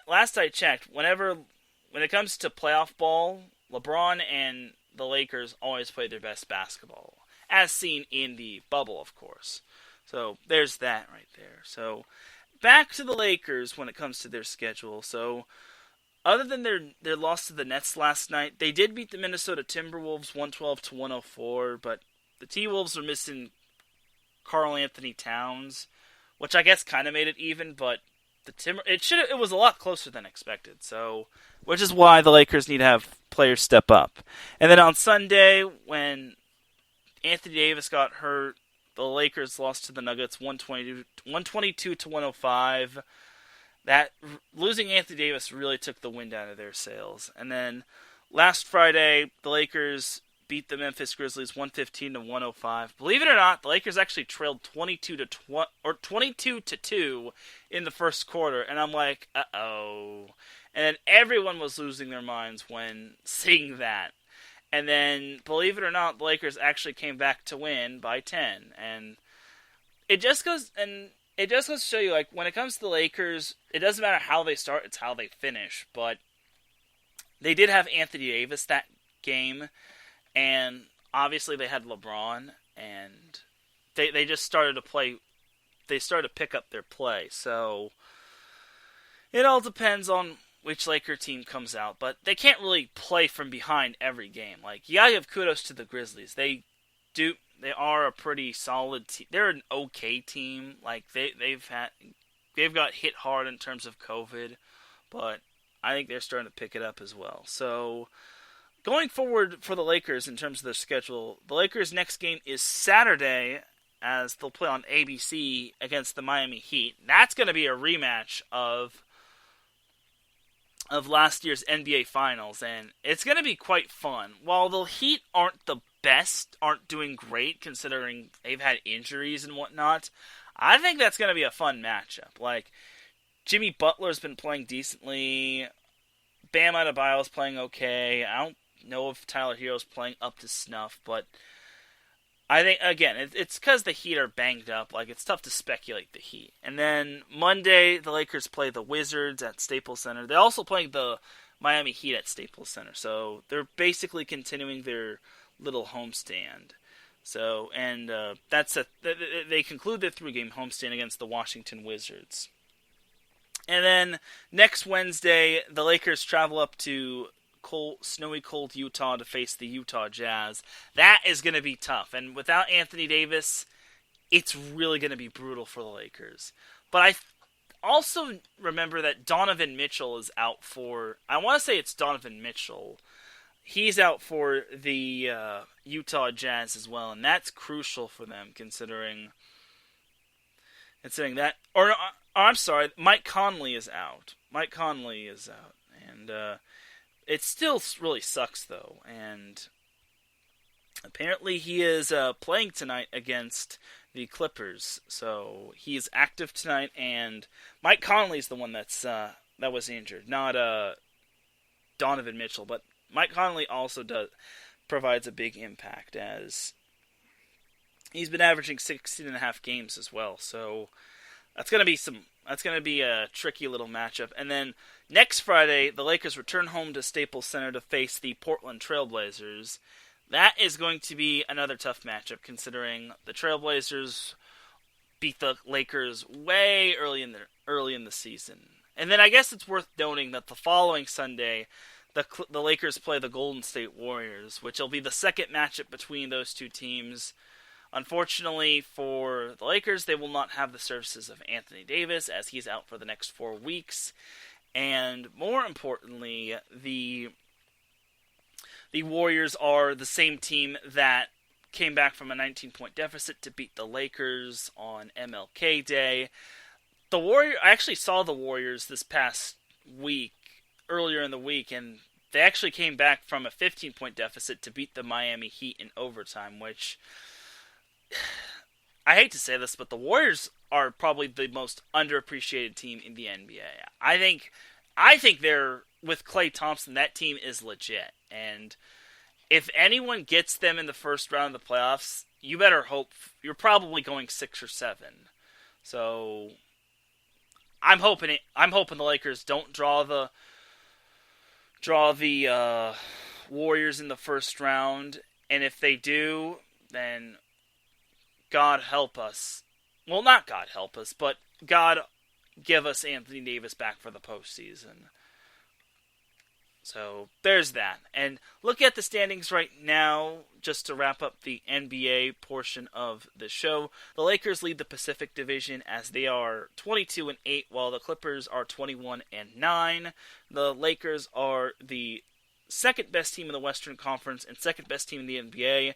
last I checked, when it comes to playoff ball, LeBron and the Lakers always play their best basketball, as seen in the bubble, of course. So there's that right there. So back to the Lakers when it comes to their schedule. So other than their loss to the Nets last night, they did beat the Minnesota Timberwolves 112-104, but the T-Wolves were missing Karl Anthony Towns, which I guess kind of made it even, but it was a lot closer than expected. So, which is why the Lakers need to have players step up. And then on Sunday, when Anthony Davis got hurt, the Lakers lost to the Nuggets 122-105. That losing Anthony Davis really took the wind out of their sails. And then last Friday, the Lakers beat the Memphis Grizzlies 115-105. Believe it or not, the Lakers actually trailed 22-2 in the first quarter, and I'm like, uh-oh. And everyone was losing their minds when seeing that. And then, believe it or not, the Lakers actually came back to win by 10. And it just goes to show you, like, when it comes to the Lakers, it doesn't matter how they start, it's how they finish. But they did have Anthony Davis that game, and obviously they had LeBron, and they just started to play. They started to pick up their play. So it all depends on which Laker team comes out, but they can't really play from behind every game. Like, you gotta give kudos to the Grizzlies. They are a pretty solid team. They're an okay team. Like, they've got hit hard in terms of COVID, but I think they're starting to pick it up as well. So, going forward for the Lakers in terms of their schedule, the Lakers' next game is Saturday, as they'll play on ABC against the Miami Heat. That's going to be a rematch of last year's NBA Finals, and it's going to be quite fun. While the Heat aren't doing great, considering they've had injuries and whatnot, I think that's going to be a fun matchup. Like, Jimmy Butler's been playing decently, Bam Adebayo's playing okay. I don't know if Tyler Hero's playing up to snuff, but I think, again, it's because the Heat are banged up. Like, it's tough to speculate the Heat. And then Monday, the Lakers play the Wizards at Staples Center. They're also playing the Miami Heat at Staples Center. So they're basically continuing their little homestand. So and they conclude their 3-game homestand against the Washington Wizards. And then next Wednesday, the Lakers travel up to snowy cold Utah to face the Utah Jazz. That is going to be tough. And without Anthony Davis, it's really going to be brutal for the Lakers. But I also remember that Donovan Mitchell is out for... I want to say it's Donovan Mitchell. He's out for the Utah Jazz as well. And that's crucial for them considering that... I'm sorry, Mike Conley is out. And it still really sucks, though. And apparently he is playing tonight against the Clippers. So he is active tonight, and Mike Conley is the one that was injured, not Donovan Mitchell. But Mike Conley also provides a big impact, as he's been averaging 16.5 games as well. So that's going to be a tricky little matchup. And then next Friday, the Lakers return home to Staples Center to face the Portland Trailblazers. That is going to be another tough matchup, considering the Trailblazers beat the Lakers way early in the season. And then I guess it's worth noting that the following Sunday, the Lakers play the Golden State Warriors, which will be the second matchup between those two teams. Unfortunately for the Lakers, they will not have the services of Anthony Davis, as he's out for the next 4 weeks. And more importantly, the Warriors are the same team that came back from a 19-point deficit to beat the Lakers on MLK Day. I actually saw the Warriors this past week, earlier in the week, and they actually came back from a 15-point deficit to beat the Miami Heat in overtime, which... I hate to say this, but the Warriors are probably the most underappreciated team in the NBA. I think they're, with Klay Thompson, that team is legit. And if anyone gets them in the first round of the playoffs, you better hope you're probably going 6 or 7. So I'm hoping the Lakers don't draw the Warriors in the first round, and if they do, then God help us. Well, not God help us, but God give us Anthony Davis back for the postseason. So there's that. And look at the standings right now, just to wrap up the NBA portion of the show. The Lakers lead the Pacific Division as they are 22-8, while the Clippers are 21-9. The Lakers are the second best team in the Western Conference and second best team in the NBA,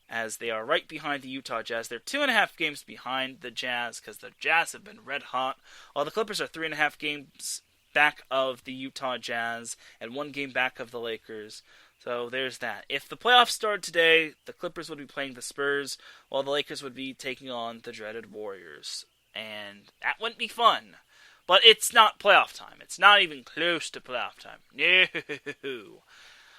as they are right behind the Utah Jazz. They're 2.5 games behind the Jazz, because the Jazz have been red hot, while the Clippers are 3.5 games back of the Utah Jazz and 1 game back of the Lakers. So there's that. If the playoffs started today, the Clippers would be playing the Spurs, while the Lakers would be taking on the dreaded Warriors. And that wouldn't be fun. But it's not playoff time. It's not even close to playoff time. No.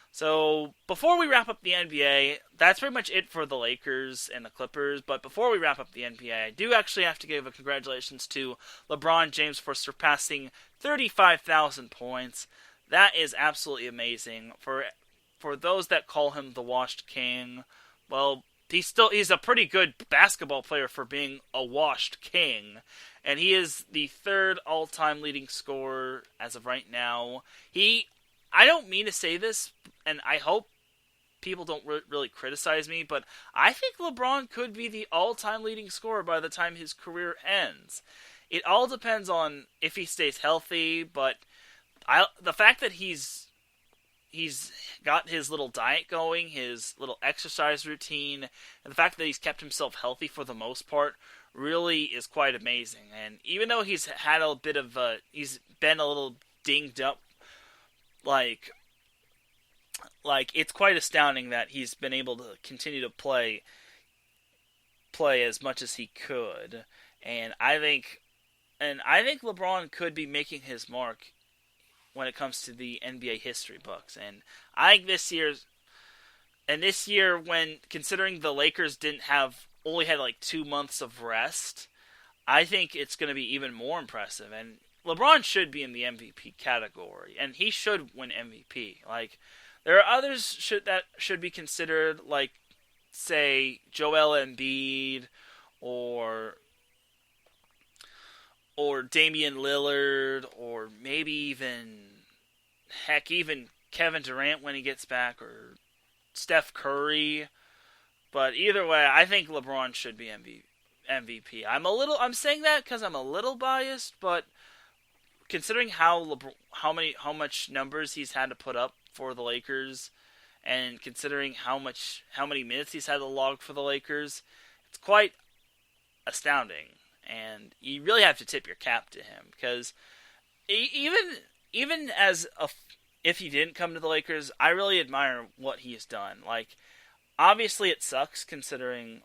So, before we wrap up the NBA, that's pretty much it for the Lakers and the Clippers. But before we wrap up the NBA, I do actually have to give a congratulations to LeBron James for surpassing 35,000 points. That is absolutely amazing. For those that call him the washed king, well, he's a pretty good basketball player for being a washed king. And he is the 3rd all-time leading scorer as of right now. I don't mean to say this, and I hope people don't really criticize me, but I think LeBron could be the all-time leading scorer by the time his career ends. It all depends on if he stays healthy, but the fact that he's got his little diet going, his little exercise routine, and the fact that he's kept himself healthy for the most part really is quite amazing. And even though he's had a bit of he's been a little dinged up, like it's quite astounding that he's been able to continue to play as much as he could. And I think LeBron could be making his mark when it comes to the NBA history books. And I think this year, when considering the Lakers only had like 2 months of rest, I think it's going to be even more impressive. And LeBron should be in the MVP category, and he should win MVP. Like, there are others that should be considered, like, say, Joel Embiid or Damian Lillard, or maybe even Kevin Durant when he gets back, or Steph Curry. But either way, I think LeBron should be MVP. I'm saying that because I'm a little biased, but considering how much numbers he's had to put up for the Lakers, and considering how many minutes he's had to log for the Lakers, it's quite astounding. And you really have to tip your cap to him, because even if he didn't come to the Lakers, I really admire what he has done. Like, obviously it sucks considering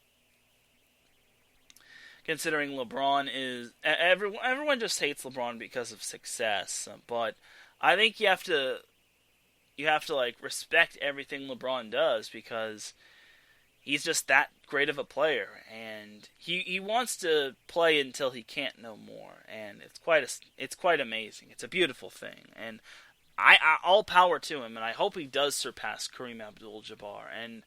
LeBron is everyone just hates LeBron because of success, but I think you have to like respect everything LeBron does, because he's just that great of a player, and he wants to play until he can't no more, and it's quite amazing. It's a beautiful thing, and I all power to him, and I hope he does surpass Kareem Abdul-Jabbar. And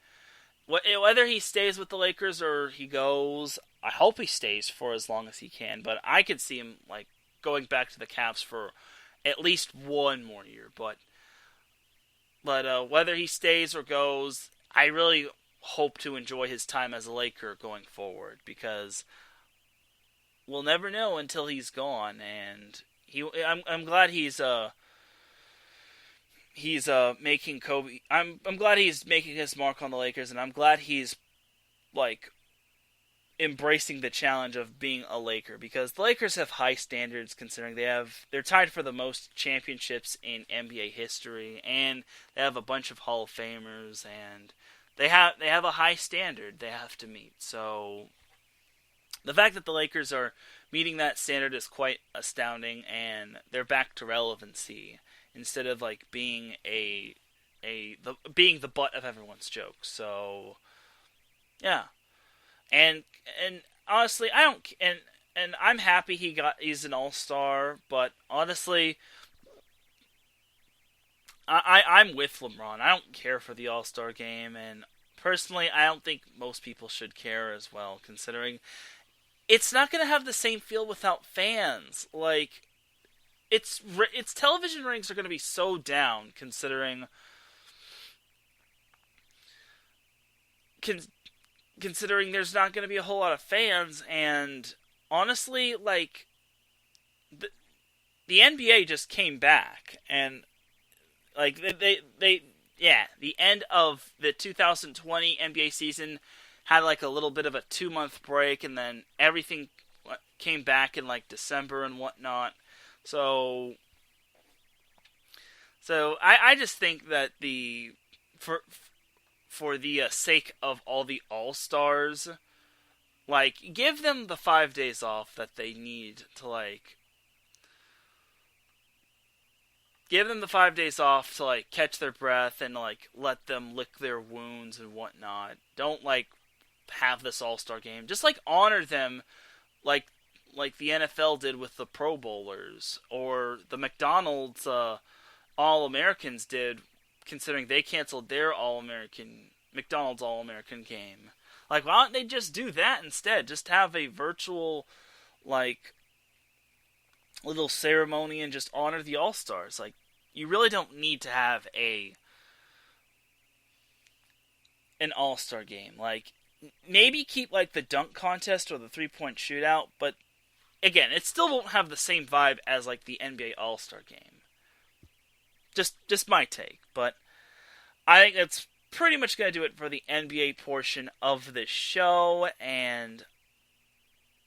whether he stays with the Lakers or he goes, I hope he stays for as long as he can. But I could see him like going back to the Cavs for at least one more year. But whether he stays or goes, I really hope to enjoy his time as a Laker going forward, because we'll never know until he's gone. And I'm glad he's making Kobe. I'm glad he's making his mark on the Lakers, and I'm glad he's like embracing the challenge of being a Laker, because the Lakers have high standards, considering they're tied for the most championships in NBA history, and they have a bunch of Hall of Famers, and they have a high standard they have to meet. So the fact that the Lakers are meeting that standard is quite astounding, and they're back to relevancy instead of like being being the butt of everyone's jokes. So yeah. And honestly, I don't, and I'm happy he's an all-star, but honestly, I'm with LeBron. I don't care for the all-star game, and personally, I don't think most people should care as well, considering it's not going to have the same feel without fans. Like, its television ratings are going to be so down, considering there's not going to be a whole lot of fans. And honestly, like, the NBA just came back, and like the end of the 2020 NBA season had like a little bit of a 2-month break, and then everything came back in like December and whatnot. So I just think that for the sake of all the All-Stars, like, give them the 5 days off that they need to, like, give them the 5 days off to, like, catch their breath and, like, let them lick their wounds and whatnot. Don't, like, have this All-Star game. Just, like, honor them like the NFL did with the Pro Bowlers, or the McDonald's All-Americans did, considering they canceled their McDonald's All-American game. Like, why don't they just do that instead? Just have a virtual, like, little ceremony and just honor the All-Stars. Like, you really don't need to have an All-Star game. Like, maybe keep, like, the dunk contest or the three-point shootout, but again, it still won't have the same vibe as, like, the NBA All-Star game. Just my take, but I think that's pretty much going to do it for the NBA portion of the show, and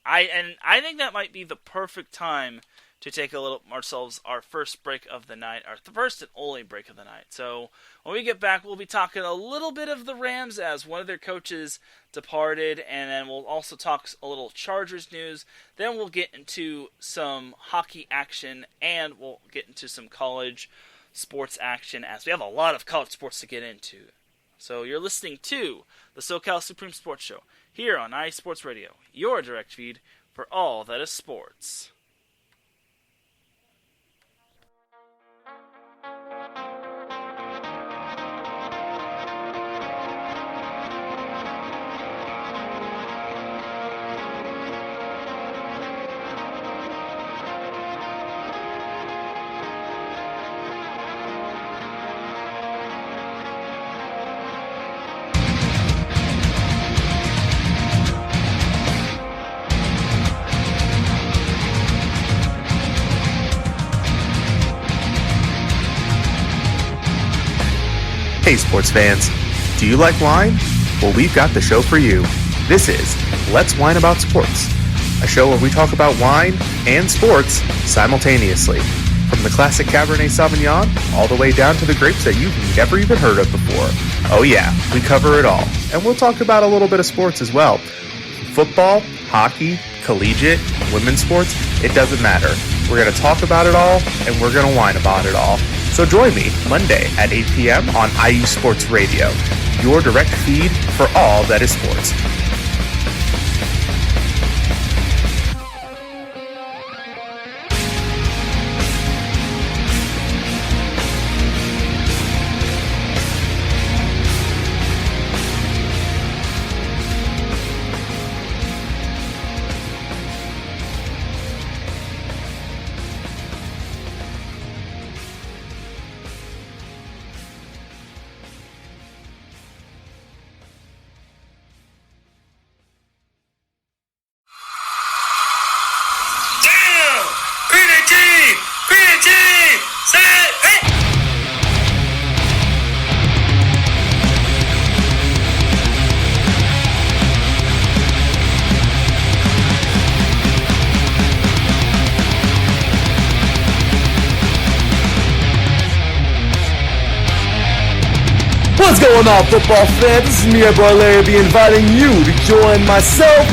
I think that might be the perfect time to take our first break of the night, our first and only break of the night. So when we get back, we'll be talking a little bit of the Rams, as one of their coaches departed, and then we'll also talk a little Chargers news. Then we'll get into some hockey action, and we'll get into some college sports action, as we have a lot of college sports to get into. So you're listening to the SoCal Supreme Sports Show here on iSports Radio, your direct feed for all that is sports. Hey sports fans, do you like wine? Well, we've got the show for you. This is Let's Wine About Sports, a show where we talk about wine and sports simultaneously. From the classic Cabernet Sauvignon all the way down to the grapes that you've never even heard of before. Oh yeah, we cover it all. And we'll talk about a little bit of sports as well. Football, hockey, collegiate, women's sports, it doesn't matter. We're going to talk about it all, and we're going to whine about it all. So join me Monday at 8 p.m. on IU Sports Radio, your direct feed for all that is sports. What's going on, football fans? This is me, your boy Larry B, inviting you to join myself,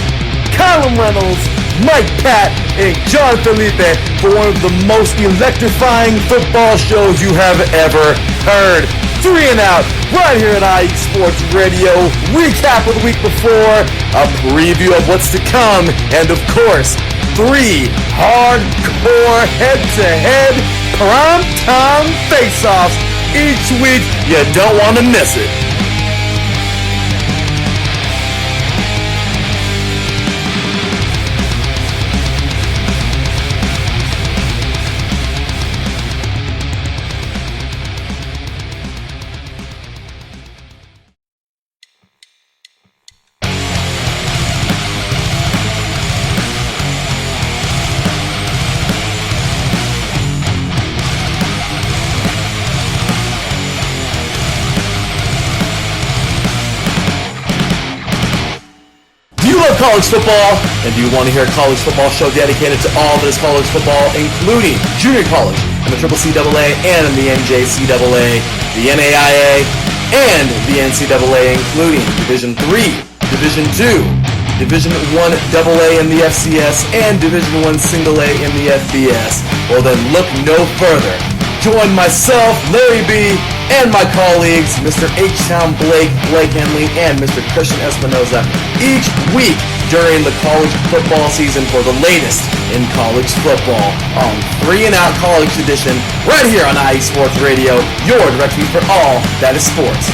Colin Reynolds, Mike Pat, and John Felipe for one of the most electrifying football shows you have ever heard. 3 and Out, right here at IE Sports Radio. Recap of the week before, a preview of what's to come, and of course, 3 hardcore head-to-head prime-time face-offs each week. You don't want to miss it. College football, and do you want to hear a college football show dedicated to all that is college football, including junior college and the CCCAA and the NJCAA, the NAIA, and the NCAA, including Division III, Division II, Division I AA in the FCS, and Division I A in the FBS? Well then, look no further. Join myself, Larry B, and my colleagues, Mr. H-Town Blake Henley, and Mr. Christian Espinoza, each week during the college football season for the latest in college football on 3 and Out College Edition, right here on IE Sports Radio, your direct feed for all that is sports.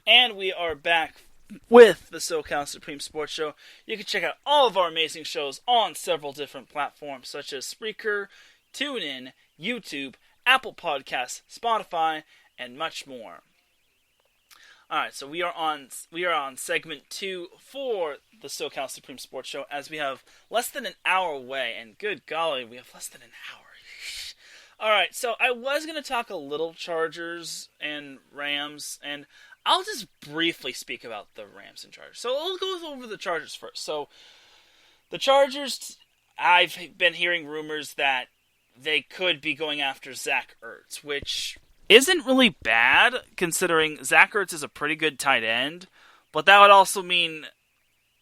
And we are back with the SoCal Supreme Sports Show. You can check out all of our amazing shows on several different platforms, such as Spreaker, TuneIn, YouTube, Apple Podcasts, Spotify, and much more. Alright, so we are on segment 2 for the SoCal Supreme Sports Show, as we have less than an hour away, and good golly, we have less than an hour. Alright, so I was going to talk a little Chargers and Rams, and I'll just briefly speak about the Rams and Chargers. So we'll go over the Chargers first. So the Chargers, I've been hearing rumors that they could be going after Zach Ertz, which isn't really bad, considering Zach Ertz is a pretty good tight end, but that would also mean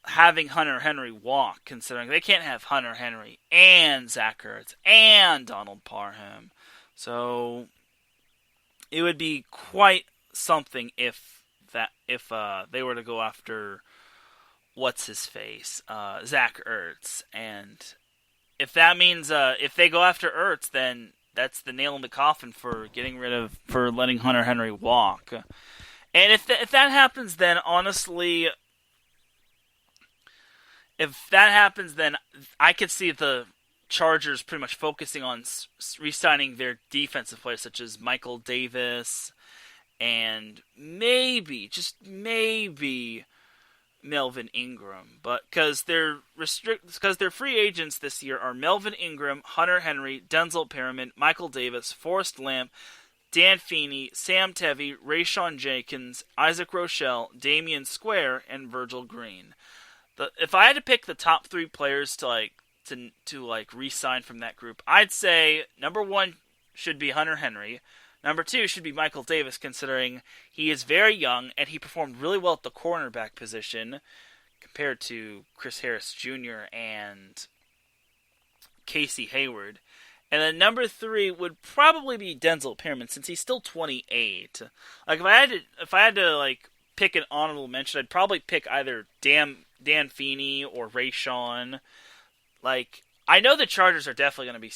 having Hunter Henry walk, considering they can't have Hunter Henry and Zach Ertz and Donald Parham. So it would be quite something if they were to go after what's his face, Zach Ertz, and if that means if they go after Ertz, then that's the nail in the coffin for letting Hunter Henry walk. And if that happens, then honestly, then I could see the Chargers pretty much focusing on re-signing their defensive players, such as Michael Davis and maybe, just maybe, Melvin Ingram. But because their free agents this year are Melvin Ingram, Hunter Henry, Denzel Perriman, Michael Davis, Forrest Lamp, Dan Feeney, Sam Tevy, Rayshawn Jenkins, Isaac Rochelle, Damian Square, and Virgil Green. If I had to pick the top 3 players to re-sign from that group, I'd say number 1 should be Hunter Henry. Number 2 should be Michael Davis, considering he is very young and he performed really well at the cornerback position compared to Chris Harris Jr. and Casey Hayward. And then number 3 would probably be Denzel Perriman, since he's still 28. Like if I had to pick an honorable mention, I'd probably pick either Dan Feeney or Rayshawn. I know the Chargers are definitely going to be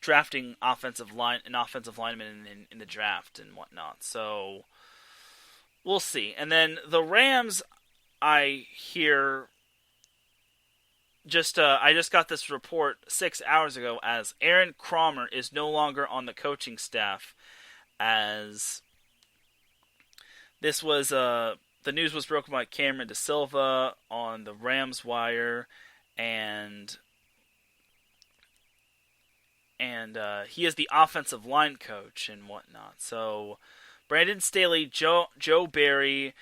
drafting offensive linemen in the draft and whatnot. So we'll see. And then the Rams, I hear. I just got this report 6 hours ago as Aaron Cromer is no longer on the coaching staff, as this was the news was broken by Cameron De Silva on the Rams Wire, and he is the offensive line coach and whatnot. So Brandon Staley, Joe Barry,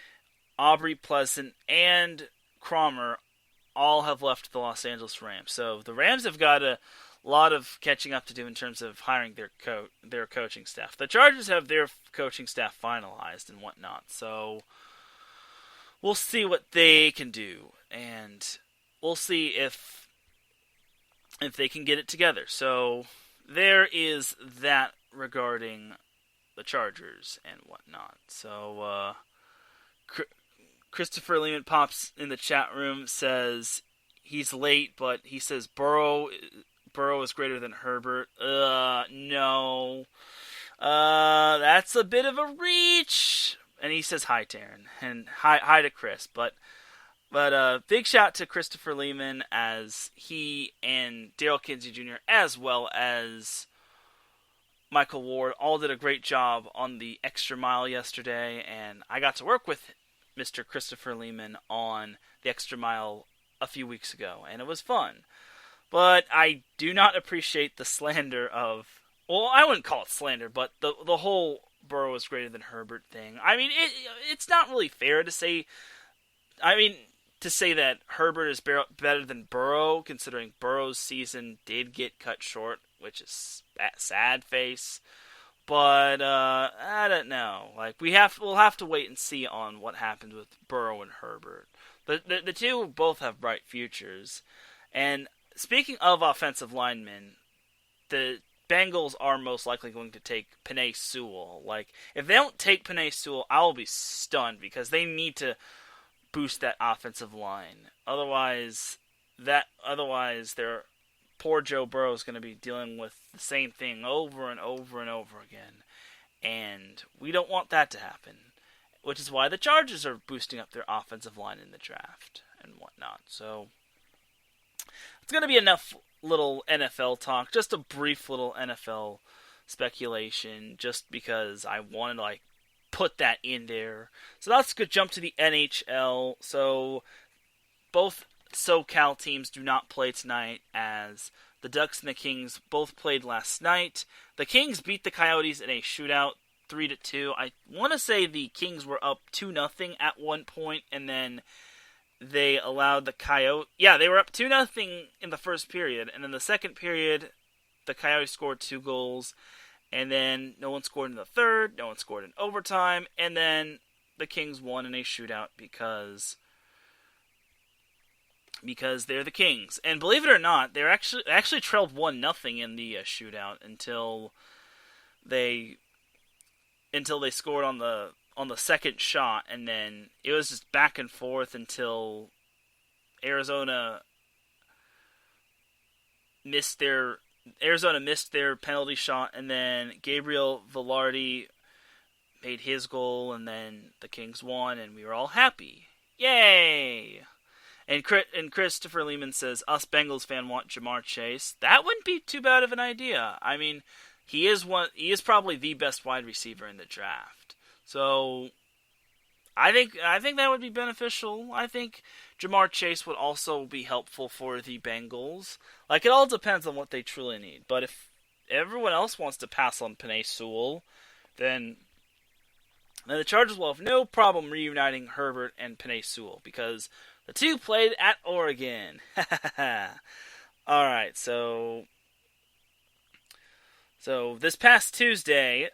Aubrey Pleasant, and Cromer all have left the Los Angeles Rams. So the Rams have got a lot of catching up to do in terms of hiring their coaching staff. The Chargers have their coaching staff finalized and whatnot. So we'll see what they can do, and we'll see if they can get it together. So there is that regarding the Chargers and whatnot. So Christopher Lehman pops in the chat room, says he's late, but he says Burrow is greater than Herbert. No. That's a bit of a reach. And he says hi, Teran, and hi to Chris. But big shout to Christopher Lehman, as he and Daryl Kinsey Jr. as well as Michael Ward all did a great job on the extra mile yesterday, and I got to work with Mr. Christopher Lehman on the extra mile a few weeks ago, and it was fun. But I do not appreciate the slander of, well, I wouldn't call it slander, but the whole Burrow is greater than Herbert thing. I mean, it's not really fair to say, that Herbert is better than Burrow, considering Burrow's season did get cut short, which is that sad face. But I don't know. We'll have to wait and see on what happens with Burrow and Herbert. The two both have bright futures. And speaking of offensive linemen, the Bengals are most likely going to take Penei Sewell. If they don't take Penei Sewell, I will be stunned, because they need to boost that offensive line. Otherwise, their poor Joe Burrow is going to be dealing with the same thing over and over and over again. And we don't want that to happen. Which is why the Chargers are boosting up their offensive line in the draft and whatnot. So it's going to be enough little NFL talk. Just a brief little NFL speculation, just because I wanted to put that in there. So let's go jump to the NHL. So both SoCal teams do not play tonight, as the Ducks and the Kings both played last night. The Kings beat the Coyotes in a shootout 3-2. I want to say the Kings were up 2-0 at one point, and then they allowed the Coyotes... Yeah, they were up 2-0 in the first period, and in the second period, the Coyotes scored 2 goals, and then no one scored in the third, no one scored in overtime, and then the Kings won in a shootout because they're the Kings. And believe it or not, they actually trailed 1-0 in the shootout until they scored on the second shot, and then it was just back and forth until Arizona missed their penalty shot, and then Gabriel Velarde made his goal, and then the Kings won, and we were all happy. Yay! And Christopher Lehman says, us Bengals fan want Jamar Chase. That wouldn't be too bad of an idea. I mean, he is probably the best wide receiver in the draft. So I think that would be beneficial. I think Jamar Chase would also be helpful for the Bengals. Like, it all depends on what they truly need. But if everyone else wants to pass on Penei Sewell, then the Chargers will have no problem reuniting Herbert and Penei Sewell because the two played at Oregon. All right, so this past Tuesday,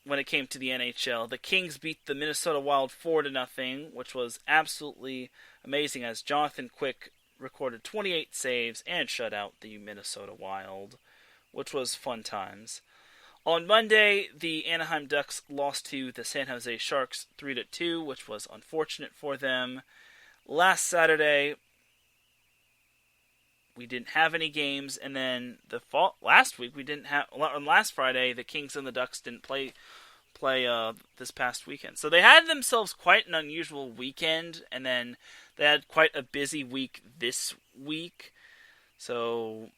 when it came to the NHL, the Kings beat the Minnesota Wild 4-0, which was absolutely amazing as Jonathan Quick recorded 28 saves and shut out the Minnesota Wild, which was fun times. On Monday, the Anaheim Ducks lost to the San Jose Sharks 3-2, which was unfortunate for them. Last Saturday, we didn't have any games, and then last week we didn't have. Last Friday, the Kings and the Ducks didn't play this past weekend, so they had themselves quite an unusual weekend, and then they had quite a busy week this week. So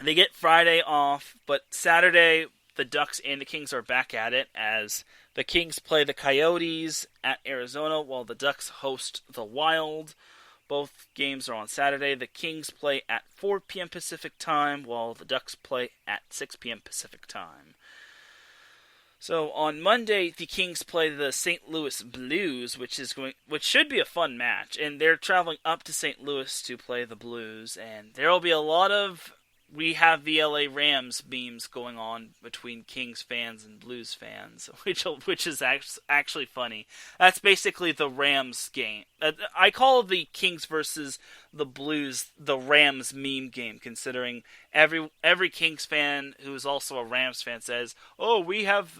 they get Friday off, but Saturday the Ducks and the Kings are back at it as the Kings play the Coyotes at Arizona while the Ducks host the Wild. Both games are on Saturday. The Kings play at 4 p.m. Pacific time, while the Ducks play at 6 p.m. Pacific time. So on Monday, the Kings play the St. Louis Blues, which should be a fun match. And they're traveling up to St. Louis to play the Blues, and there will be a lot of "we have the LA Rams" memes going on between Kings fans and Blues fans, which is actually funny. That's basically the Rams game. I call the Kings versus the Blues the Rams meme game, considering every Kings fan who is also a Rams fan says, "Oh, we have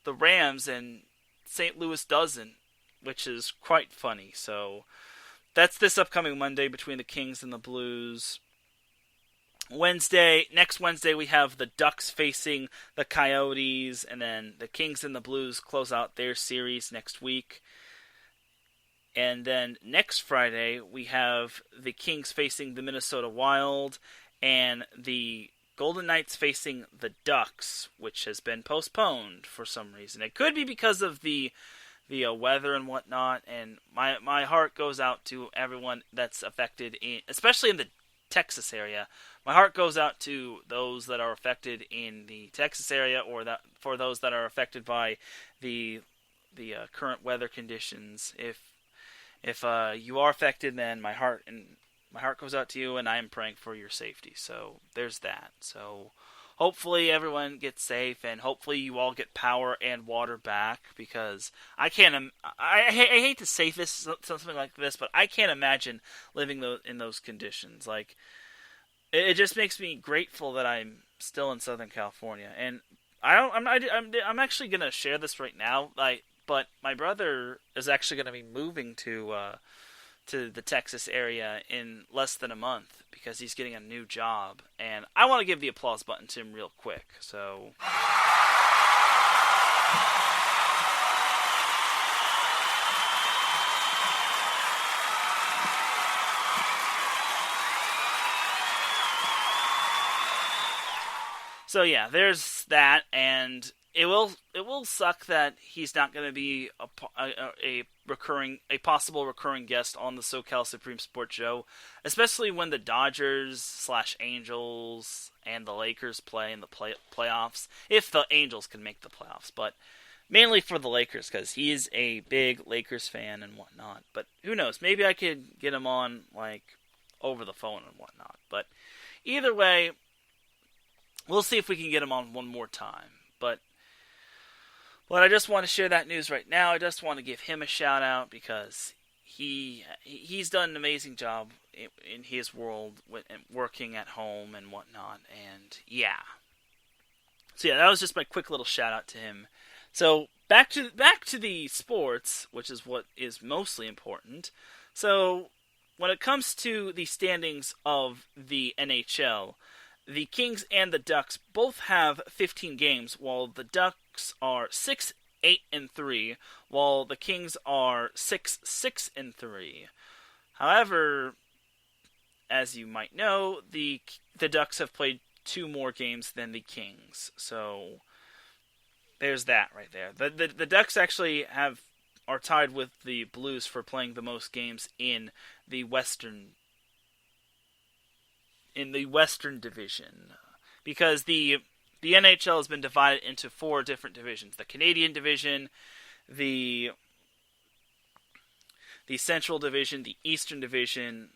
the Rams and St. Louis doesn't," which is quite funny. So that's this upcoming Monday between the Kings and the Blues. Next Wednesday, we have the Ducks facing the Coyotes, and then the Kings and the Blues close out their series next week. And then next Friday, we have the Kings facing the Minnesota Wild, and the Golden Knights facing the Ducks, which has been postponed for some reason. It could be because of the weather and whatnot, and my heart goes out to everyone that's affected, especially in the Texas area. My heart goes out to those that are affected in the Texas area, or that for those that are affected by the current weather conditions. If you are affected, then my heart goes out to you, and I am praying for your safety. So there's that. So hopefully everyone gets safe, and hopefully you all get power and water back, because I hate to say this, something like this, but I can't imagine living in those conditions. Like, it just makes me grateful that I'm still in Southern California, and I'm actually gonna share this right now. But my brother is actually gonna be moving to the Texas area in less than a month because he's getting a new job, and I want to give the applause button to him real quick. So. So yeah, there's that, and it will suck that he's not going to be a possible recurring guest on the SoCal Supreme Sports Show, especially when the Dodgers/Angels and the Lakers play in the playoffs, if the Angels can make the playoffs, but mainly for the Lakers because he is a big Lakers fan and whatnot. But who knows? Maybe I could get him on over the phone and whatnot. But either way, we'll see if we can get him on one more time. But I just want to share that news right now. I just want to give him a shout out because he's done an amazing job in his world, working at home and whatnot. And yeah. So yeah, that was just my quick little shout out to him. So back to the sports, which is what is mostly important. So when it comes to the standings of the NHL, the Kings and the Ducks both have 15 games, while the Ducks are 6-8-3, while the Kings are 6-6-3. However, as you might know, the Ducks have played 2 more games than the Kings. So there's that right there. The Ducks actually are tied with the Blues for playing the most games in the Western Division, because the NHL has been divided into 4 different divisions: the Canadian Division, the Central Division, the Eastern Division,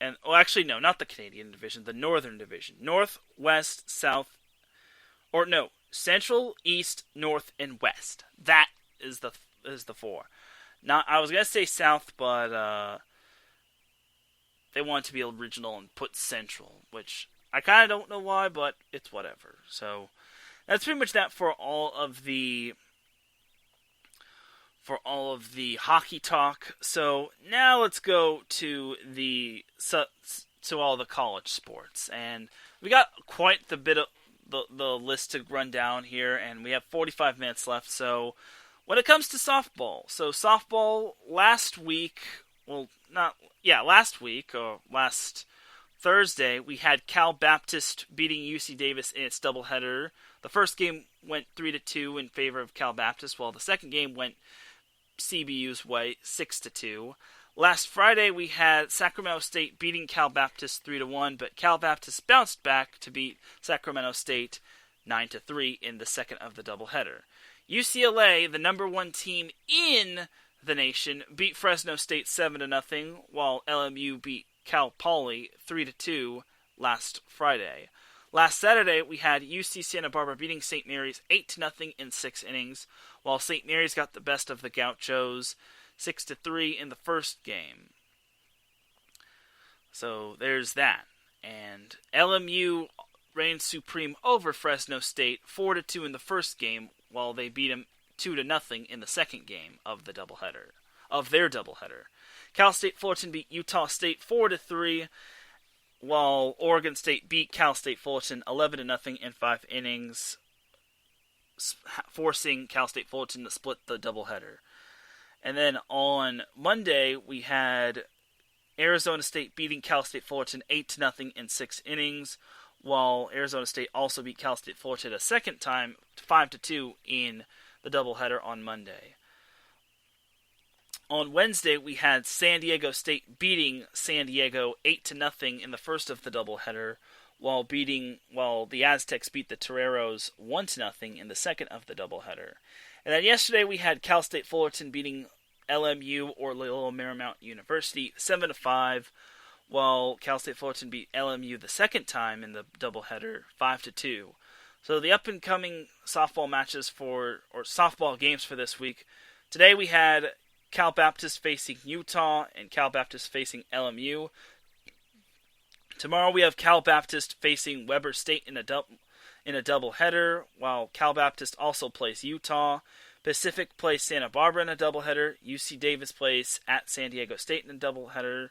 and actually no, not the Canadian Division, the Northern Division. North, West, South, or no, Central, East, North, and West. That is the 4. Now, I was gonna say South, but they wanted to be original and put Central, which I kind of don't know why, but it's whatever. So that's pretty much that for all of the hockey talk. So now let's go to all the college sports, and we got quite the bit of the list to run down here, and we have 45 minutes left. So when it comes to softball, last week, last Thursday, we had Cal Baptist beating UC Davis in its doubleheader. The first game went 3-2 in favor of Cal Baptist, while the second game went CBU's way, 6-2. Last Friday, we had Sacramento State beating Cal Baptist 3-1, but Cal Baptist bounced back to beat Sacramento State 9-3 in the second of the doubleheader. UCLA, the number 1 team in the nation, beat Fresno State 7-0, while LMU beat Cal Poly 3-2 last Friday. Last Saturday, we had UC Santa Barbara beating St. Mary's 8-0 in 6 innings, while St. Mary's got the best of the Gauchos 6-3 in the first game. So there's that. And LMU reigned supreme over Fresno State 4-2 in the first game, while they beat them 2-0 in the second game of their doubleheader. Cal State Fullerton beat Utah State 4-3, while Oregon State beat Cal State Fullerton 11-0 in 5 innings, forcing Cal State Fullerton to split the doubleheader. And then on Monday, we had Arizona State beating Cal State Fullerton 8-0 in 6 innings, while Arizona State also beat Cal State Fullerton a second time 5-2 in the doubleheader on Monday. On Wednesday, we had San Diego State beating San Diego 8-0 in the first of the doubleheader, while the Aztecs beat the Toreros 1-0 in the second of the doubleheader. And then yesterday, we had Cal State Fullerton beating LMU, or Loyola Marymount University, 7-5, while Cal State Fullerton beat LMU the second time in the doubleheader 5-2. So the up-and-coming softball games for this week. Today we had Cal Baptist facing Utah and Cal Baptist facing LMU. Tomorrow we have Cal Baptist facing Weber State in a doubleheader, while Cal Baptist also plays Utah. Pacific plays Santa Barbara in a doubleheader. UC Davis plays at San Diego State in a doubleheader.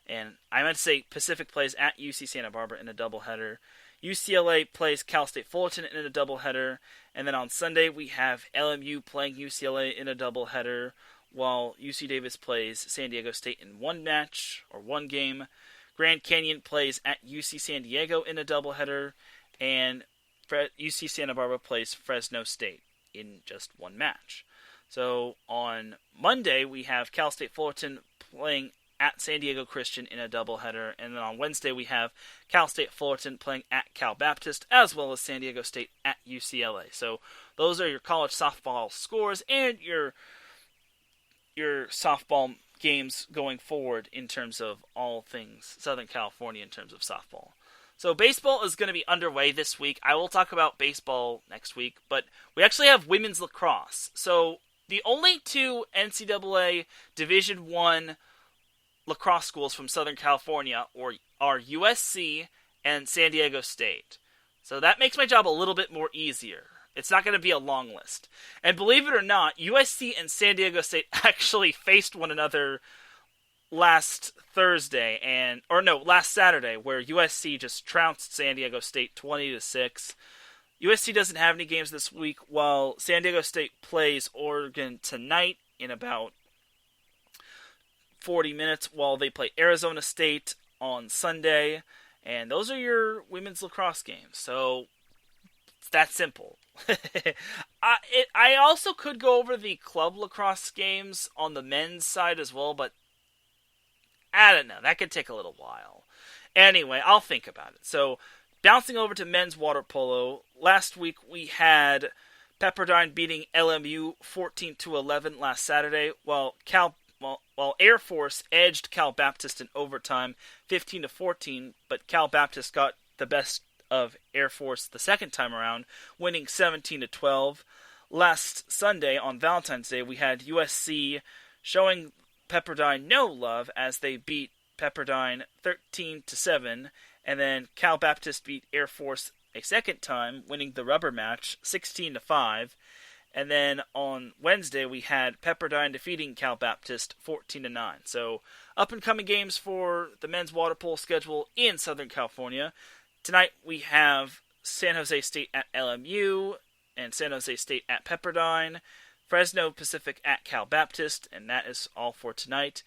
And I meant to say Pacific plays at UC Santa Barbara in a doubleheader. UCLA plays Cal State Fullerton in a doubleheader. And then on Sunday, we have LMU playing UCLA in a doubleheader, while UC Davis plays San Diego State in one game. Grand Canyon plays at UC San Diego in a doubleheader. And UC Santa Barbara plays Fresno State in just one match. So on Monday, we have Cal State Fullerton playing at San Diego Christian in a doubleheader, and then on Wednesday we have Cal State Fullerton playing at Cal Baptist, as well as San Diego State at UCLA. So those are your college softball scores and your softball games going forward in terms of all things Southern California in terms of softball. So baseball is going to be underway this week. I will talk about baseball next week, but we actually have women's lacrosse. So the only 2 NCAA Division I lacrosse schools from Southern California are USC and San Diego State. So that makes my job a little bit more easier. It's not going to be a long list. And believe it or not, USC and San Diego State actually faced one another last Saturday, where USC just trounced San Diego State 20-6. USC doesn't have any games this week, while San Diego State plays Oregon tonight in about 40 minutes while they play Arizona State on Sunday. And those are your women's lacrosse games. So it's that simple. I also could go over the club lacrosse games on the men's side as well, but I don't know. That could take a little while. Anyway, I'll think about it. So, bouncing over to men's water polo, last week we had Pepperdine beating LMU 14-11 last Saturday, while Air Force edged Cal Baptist in overtime 15-14, but Cal Baptist got the best of Air Force the second time around, winning 17-12. Last Sunday, on Valentine's Day, we had USC showing Pepperdine no love as they beat Pepperdine 13-7, and then Cal Baptist beat Air Force a second time, winning the rubber match 16-5. And then on Wednesday we had Pepperdine defeating Cal Baptist 14-9. So up and coming games for the men's water polo schedule in Southern California. Tonight we have San Jose State at LMU and San Jose State at Pepperdine. Fresno Pacific at Cal Baptist, and that is all for tonight.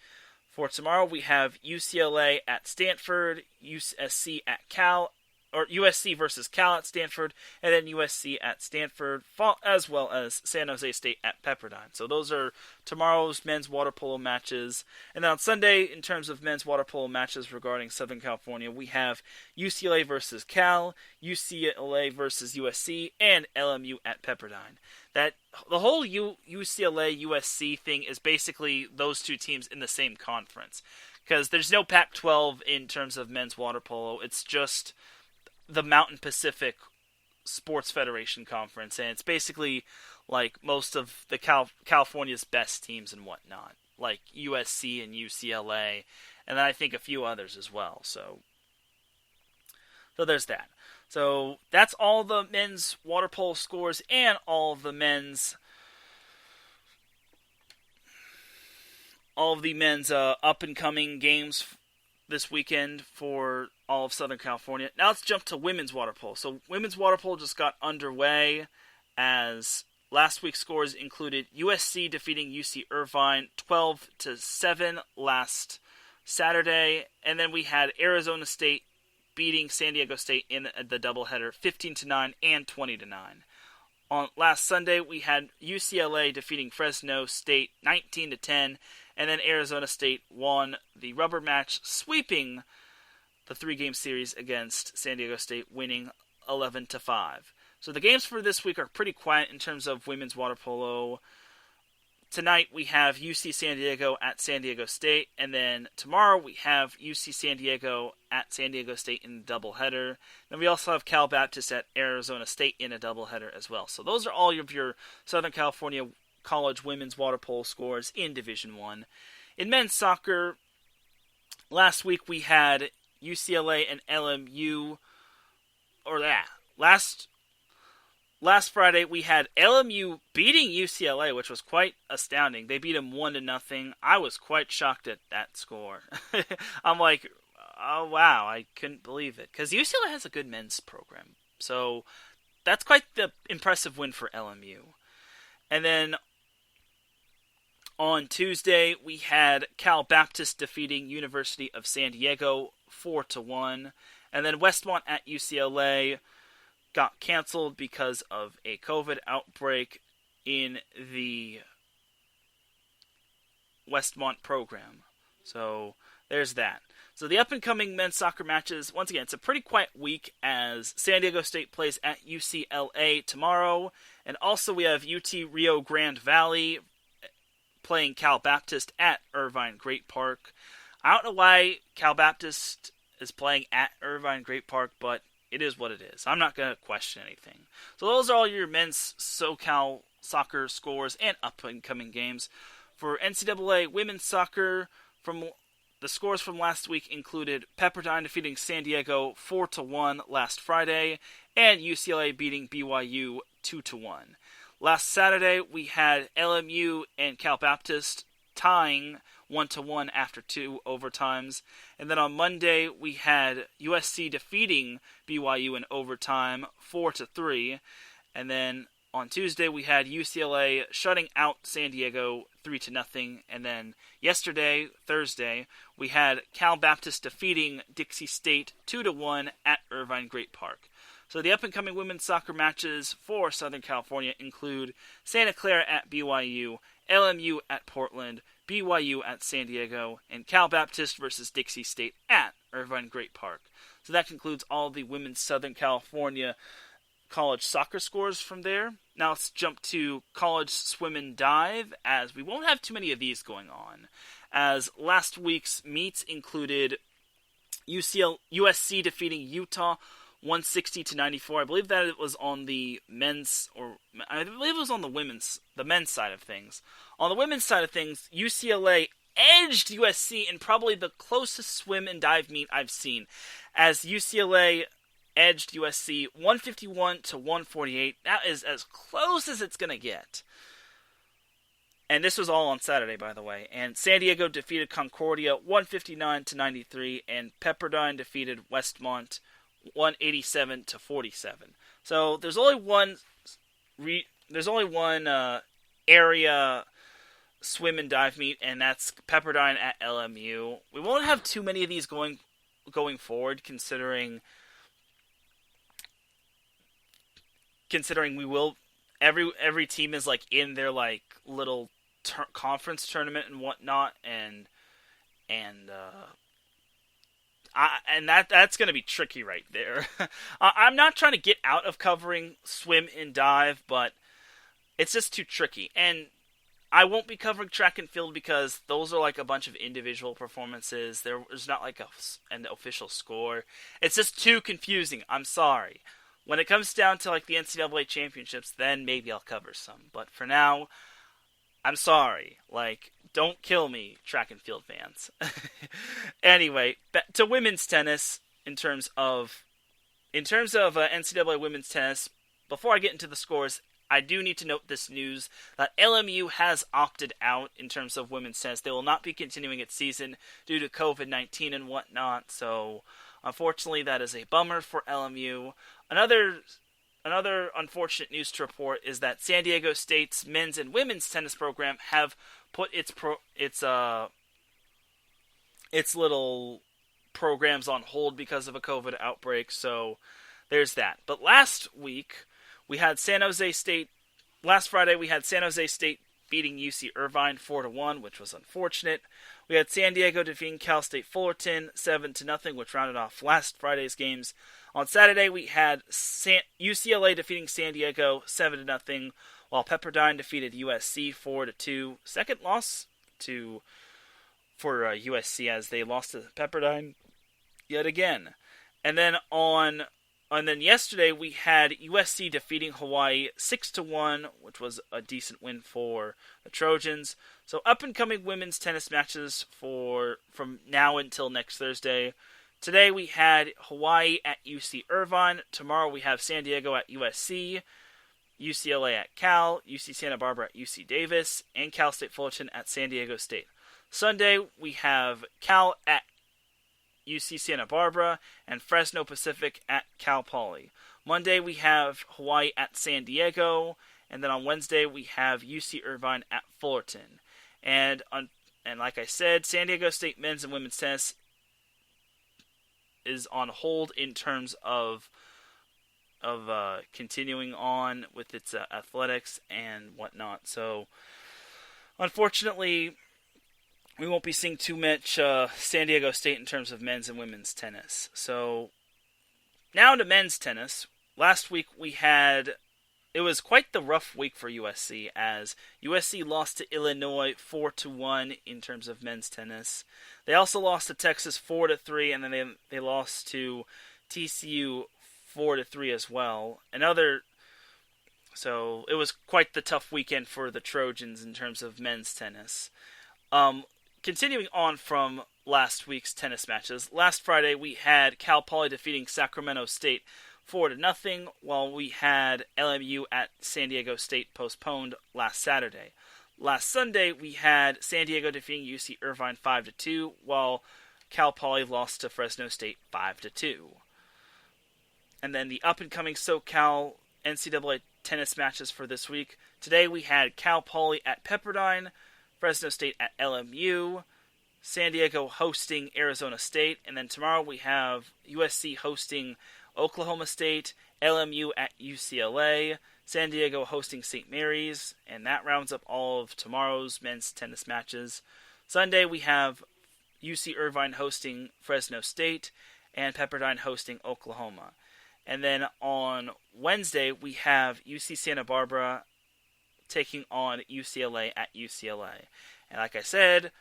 For tomorrow, we have UCLA at Stanford, USC at Cal, or USC versus Cal at Stanford, and then USC at Stanford, as well as San Jose State at Pepperdine. So those are tomorrow's men's water polo matches. And then on Sunday, in terms of men's water polo matches regarding Southern California, we have UCLA versus Cal, UCLA versus USC, and LMU at Pepperdine. That the whole UCLA USC thing is basically those two teams in the same conference, because there's no Pac-12 in terms of men's water polo. It's just the Mountain Pacific Sports Federation Conference, and it's basically like most of the California's best teams and whatnot, like USC and UCLA, and then I think a few others as well. So there's that. So that's all the men's water polo scores and all of the men's up and coming games this weekend for all of Southern California. Now let's jump to women's water polo. So women's water polo just got underway, as last week's scores included USC defeating UC Irvine 12-7 last Saturday, and then we had Arizona State beating San Diego State in the doubleheader 15-9 and 20-9. On last Sunday, we had UCLA defeating Fresno State 19-10, and then Arizona State won the rubber match, sweeping the three-game series against San Diego State, winning 11-5. So the games for this week are pretty quiet in terms of women's water polo. Tonight we have UC San Diego at San Diego State, and then tomorrow we have UC San Diego at San Diego State in a doubleheader. Then we also have Cal Baptist at Arizona State in a doubleheader as well. So those are all of your Southern California college women's water polo scores in Division I. In men's soccer, last week we had UCLA and LMU, Last Friday, we had LMU beating UCLA, which was quite astounding. They beat them 1-0. I was quite shocked at that score. I'm like, oh, wow, I couldn't believe it. Because UCLA has a good men's program. So that's quite the impressive win for LMU. And then on Tuesday, we had Cal Baptist defeating University of San Diego 4-1. And then Westmont at UCLA got canceled because of a COVID outbreak in the Westmont program. So there's that. So the up-and-coming men's soccer matches, once again, it's a pretty quiet week as San Diego State plays at UCLA tomorrow. And also we have UT Rio Grande Valley playing Cal Baptist at Irvine Great Park. I don't know why Cal Baptist is playing at Irvine Great Park, but it is what it is. I'm not going to question anything. So those are all your men's SoCal soccer scores and up-and-coming games. For NCAA women's soccer, from the scores from last week included Pepperdine defeating San Diego 4-1 last Friday, and UCLA beating BYU 2-1. Last Saturday, we had LMU and Cal Baptist tying 1-1 after 2 overtimes. And then on Monday, we had USC defeating BYU in overtime 4-3. And then on Tuesday, we had UCLA shutting out San Diego 3-0, and then yesterday, Thursday, we had Cal Baptist defeating Dixie State 2-1 at Irvine Great Park. So the up-and-coming women's soccer matches for Southern California include Santa Clara at BYU, LMU at Portland, BYU at San Diego, and Cal Baptist versus Dixie State at Irvine Great Park. So that concludes all the women's Southern California college soccer scores from there. Now let's jump to college swim and dive, as we won't have too many of these going on, as last week's meets included USC defeating Utah 160-94. I believe that it was on the men's, or I believe it was on the men's side of things. On the women's side of things, UCLA edged USC in probably the closest swim and dive meet I've seen, as UCLA edged USC 151-148. That is as close as it's going to get. And this was all on Saturday, by the way. And San Diego defeated Concordia 159-93, and Pepperdine defeated Westmont 187-47. So there's only one area swim and dive meet, and that's Pepperdine at LMU. We won't have too many of these going forward, considering we will every team is like in their like little conference tournament and whatnot, and that's going to be tricky right there. I'm not trying to get out of covering swim and dive, but it's just too tricky. And I won't be covering track and field because those are like a bunch of individual performances. There's not like an official score. It's just too confusing. I'm sorry. When it comes down to like the NCAA championships, then maybe I'll cover some. But for now, I'm sorry. Like, don't kill me, track and field fans. Anyway, back to women's tennis in terms of NCAA women's tennis. Before I get into the scores, I do need to note this news that LMU has opted out in terms of women's tennis. They will not be continuing its season due to COVID-19 and whatnot. So, unfortunately, that is a bummer for LMU. Another unfortunate news to report is that San Diego State's men's and women's tennis program have put its little programs on hold because of a COVID outbreak. So there's that. But last Friday we had San Jose State beating UC Irvine 4-1, which was unfortunate. We had San Diego defeating Cal State Fullerton 7-0, which rounded off last Friday's games. On Saturday, we had UCLA defeating San Diego 7-0, while Pepperdine defeated USC 4-2. Second loss for USC, as they lost to Pepperdine yet again. And then yesterday we had USC defeating Hawaii 6-1, which was a decent win for the Trojans. So up and coming women's tennis matches from now until next Thursday. Today we had Hawaii at UC Irvine. Tomorrow we have San Diego at USC, UCLA at Cal, UC Santa Barbara at UC Davis, and Cal State Fullerton at San Diego State. Sunday we have Cal at UC Santa Barbara and Fresno Pacific at Cal Poly. Monday we have Hawaii at San Diego, and then on Wednesday we have UC Irvine at Fullerton. And like I said, San Diego State men's and women's tennis is on hold in terms of continuing on with its athletics and whatnot. So, unfortunately, we won't be seeing too much San Diego State in terms of men's and women's tennis. So, now to men's tennis. Last week it was quite the rough week for USC, as USC lost to Illinois 4-1 in terms of men's tennis. They also lost to Texas 4-3, and then they lost to TCU 4-3 as well. So it was quite the tough weekend for the Trojans in terms of men's tennis. Continuing on from last week's tennis matches, last Friday we had Cal Poly defeating Sacramento State 4-0, while we had LMU at San Diego State postponed last Saturday. Last Sunday, we had San Diego defeating UC Irvine 5-2, while Cal Poly lost to Fresno State 5-2. And then the up-and-coming SoCal NCAA tennis matches for this week. Today we had Cal Poly at Pepperdine, Fresno State at LMU, San Diego hosting Arizona State, and then tomorrow we have USC hosting Oklahoma State, LMU at UCLA, San Diego hosting St. Mary's, and that rounds up all of tomorrow's men's tennis matches. Sunday we have UC Irvine hosting Fresno State, and Pepperdine hosting Oklahoma. And then on Wednesday, we have UC Santa Barbara taking on UCLA at UCLA. And like I said,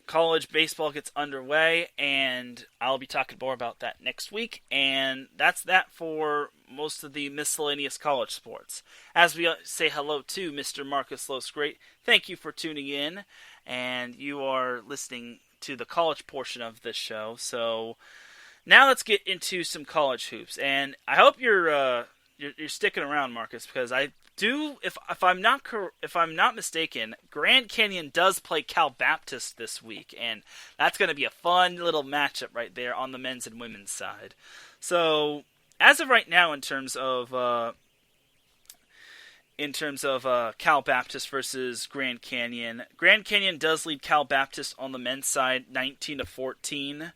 college baseball gets underway, and I'll be talking more about that next week. And that's that for most of the miscellaneous college sports. As we say hello to Mr. Marcus Losgreat, thank you for tuning in, and you are listening to the college portion of this show. So now let's get into some college hoops, and I hope you're sticking around, Marcus, because I do. If I'm not mistaken, Grand Canyon does play Cal Baptist this week, and that's going to be a fun little matchup right there on the men's and women's side. So as of right now, in terms of Cal Baptist versus Grand Canyon does lead Cal Baptist on the men's side 19-14.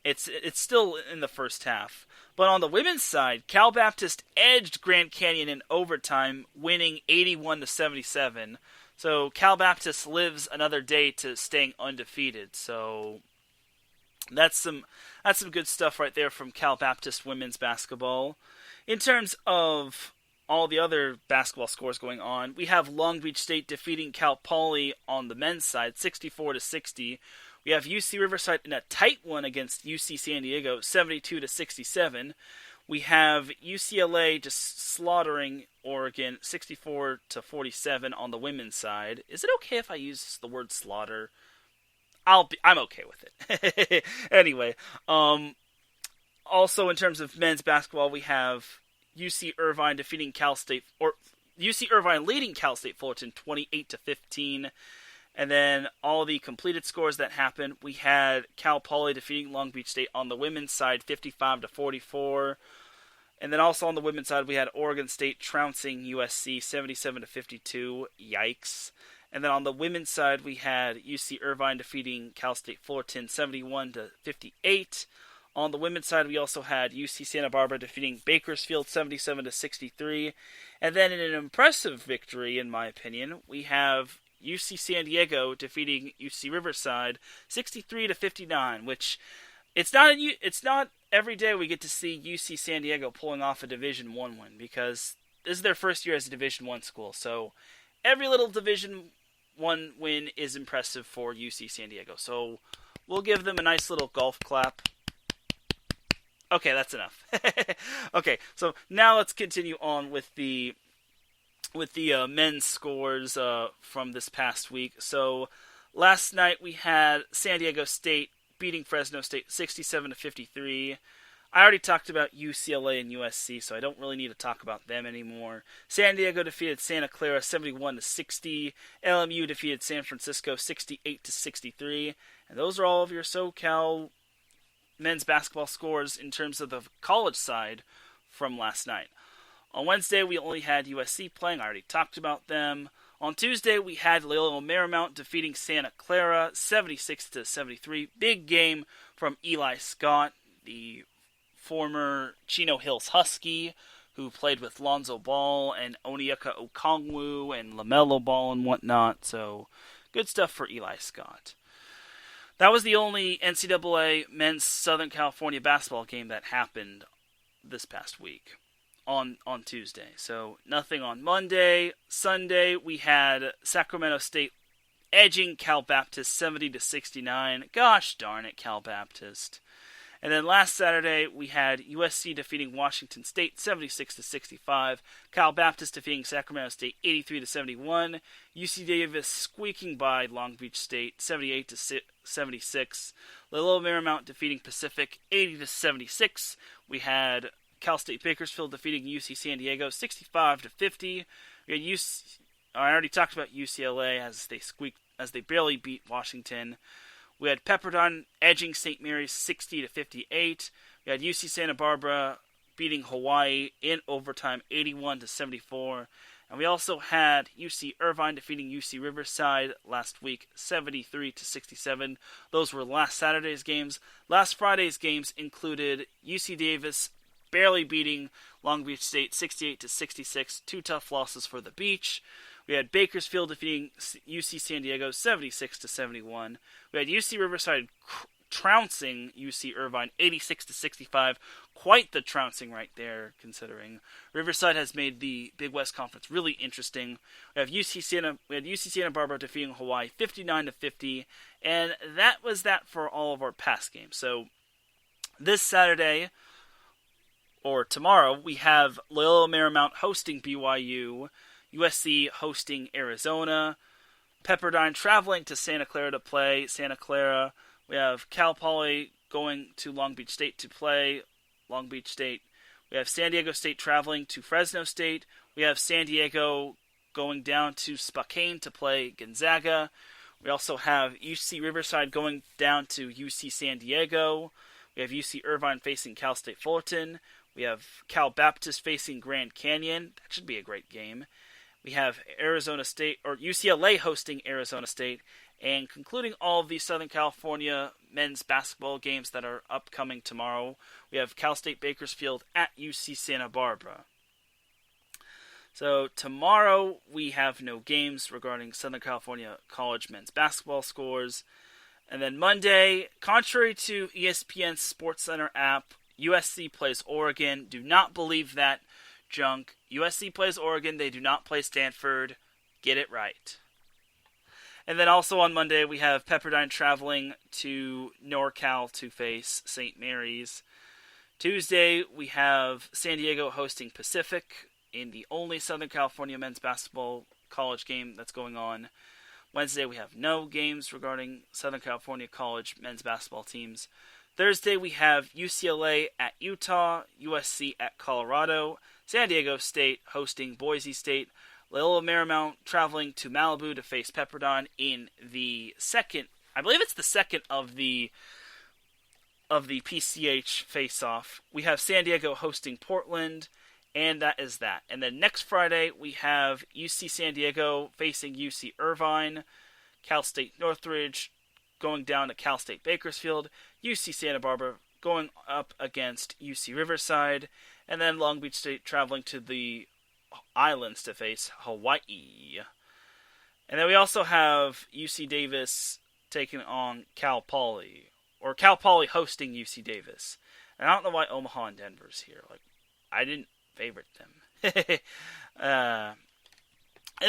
It's still in the first half. But on the women's side, Cal Baptist edged Grand Canyon in overtime, winning 81-77. So Cal Baptist lives another day to staying undefeated. So that's some good stuff right there from Cal Baptist women's basketball. In terms of all the other basketball scores going on, we have Long Beach State defeating Cal Poly on the men's side, 64-60. We have UC Riverside in a tight one against UC San Diego, 72-67. We have UCLA just slaughtering Oregon, 64-47 on the women's side. Is it okay if I use the word slaughter? I'm okay with it. Anyway, also in terms of men's basketball, we have UC Irvine defeating Cal State, or UC Irvine leading Cal State Fullerton 28-15. And then all the completed scores that happened, we had Cal Poly defeating Long Beach State on the women's side 55-44. And then also on the women's side, we had Oregon State trouncing USC 77-52. Yikes. And then on the women's side, we had UC Irvine defeating Cal State Fullerton 71-58. On the women's side, we also had UC Santa Barbara defeating Bakersfield 77-63. And then in an impressive victory, in my opinion, we have UC San Diego defeating UC Riverside 63-59, which it's not every day we get to see UC San Diego pulling off a Division I win, because this is their first year as a Division I school. So every little Division I win is impressive for UC San Diego. So we'll give them a nice little golf clap. Okay, that's enough. Okay, so now let's continue on with the men's scores from this past week. So last night we had San Diego State beating Fresno State 67-53. I already talked about UCLA and USC, so I don't really need to talk about them anymore. San Diego defeated Santa Clara 71-60. LMU defeated San Francisco 68-63. And those are all of your SoCal men's basketball scores in terms of the college side from last night. On Wednesday, we only had USC playing. I already talked about them. On Tuesday, we had Loyola Marymount defeating Santa Clara 76-73. Big game from Eli Scott, the former Chino Hills Husky, who played with Lonzo Ball and Onyeka Okongwu and LaMelo Ball and whatnot. So, good stuff for Eli Scott. That was the only NCAA men's Southern California basketball game that happened this past week. On Tuesday. So nothing on Monday. Sunday we had Sacramento State edging Cal Baptist 70-69. Gosh darn it, Cal Baptist. And then last Saturday we had USC defeating Washington State 76-65. Cal Baptist defeating Sacramento State 83-71. UC Davis squeaking by Long Beach State 78-76. Loyola Marymount defeating Pacific 80-76. We had Cal State Bakersfield defeating UC San Diego 65-50. We had I already talked about UCLA as they barely beat Washington. We had Pepperdine edging St. Mary's 60-58. We had UC Santa Barbara beating Hawaii in overtime 81-74. And we also had UC Irvine defeating UC Riverside last week 73-67. Those were last Saturday's games. Last Friday's games included UC Davis barely beating Long Beach State 68-66. Two tough losses for the Beach. We had Bakersfield defeating UC San Diego 76-71. We had UC Riverside trouncing UC Irvine 86-65. Quite the trouncing right there, considering Riverside has made the Big West Conference really interesting. We had UC Santa Barbara defeating Hawaii 59-50, and that was that for all of our past games. So this Saturday or tomorrow, we have Loyola Marymount hosting BYU, USC hosting Arizona, Pepperdine traveling to Santa Clara to play Santa Clara. We have Cal Poly going to Long Beach State to play Long Beach State. We have San Diego State traveling to Fresno State. We have San Diego going down to Spokane to play Gonzaga. We also have UC Riverside going down to UC San Diego. We have UC Irvine facing Cal State Fullerton. We have Cal Baptist facing Grand Canyon. That should be a great game. We have Arizona State, or UCLA hosting Arizona State. And concluding all of the Southern California men's basketball games that are upcoming tomorrow, we have Cal State Bakersfield at UC Santa Barbara. So tomorrow we have no games regarding Southern California college men's basketball scores. And then Monday, contrary to ESPN's SportsCenter app, USC plays Oregon. Do not believe that junk. USC plays Oregon. They do not play Stanford. Get it right. And then also on Monday, we have Pepperdine traveling to NorCal to face St. Mary's. Tuesday, we have San Diego hosting Pacific in the only Southern California men's basketball college game that's going on. Wednesday, we have no games regarding Southern California college men's basketball teams. Thursday, we have UCLA at Utah, USC at Colorado, San Diego State hosting Boise State, Loyola Marymount traveling to Malibu to face Pepperdine in the second, I believe it's the second of the PCH face-off. We have San Diego hosting Portland, and that is that. And then next Friday, we have UC San Diego facing UC Irvine, Cal State Northridge going down to Cal State Bakersfield, UC Santa Barbara going up against UC Riverside, and then Long Beach State traveling to the islands to face Hawaii. And then we also have UC Davis taking on Cal Poly, or Cal Poly hosting UC Davis. And I don't know why Omaha and Denver's here. Like, I didn't favorite them. And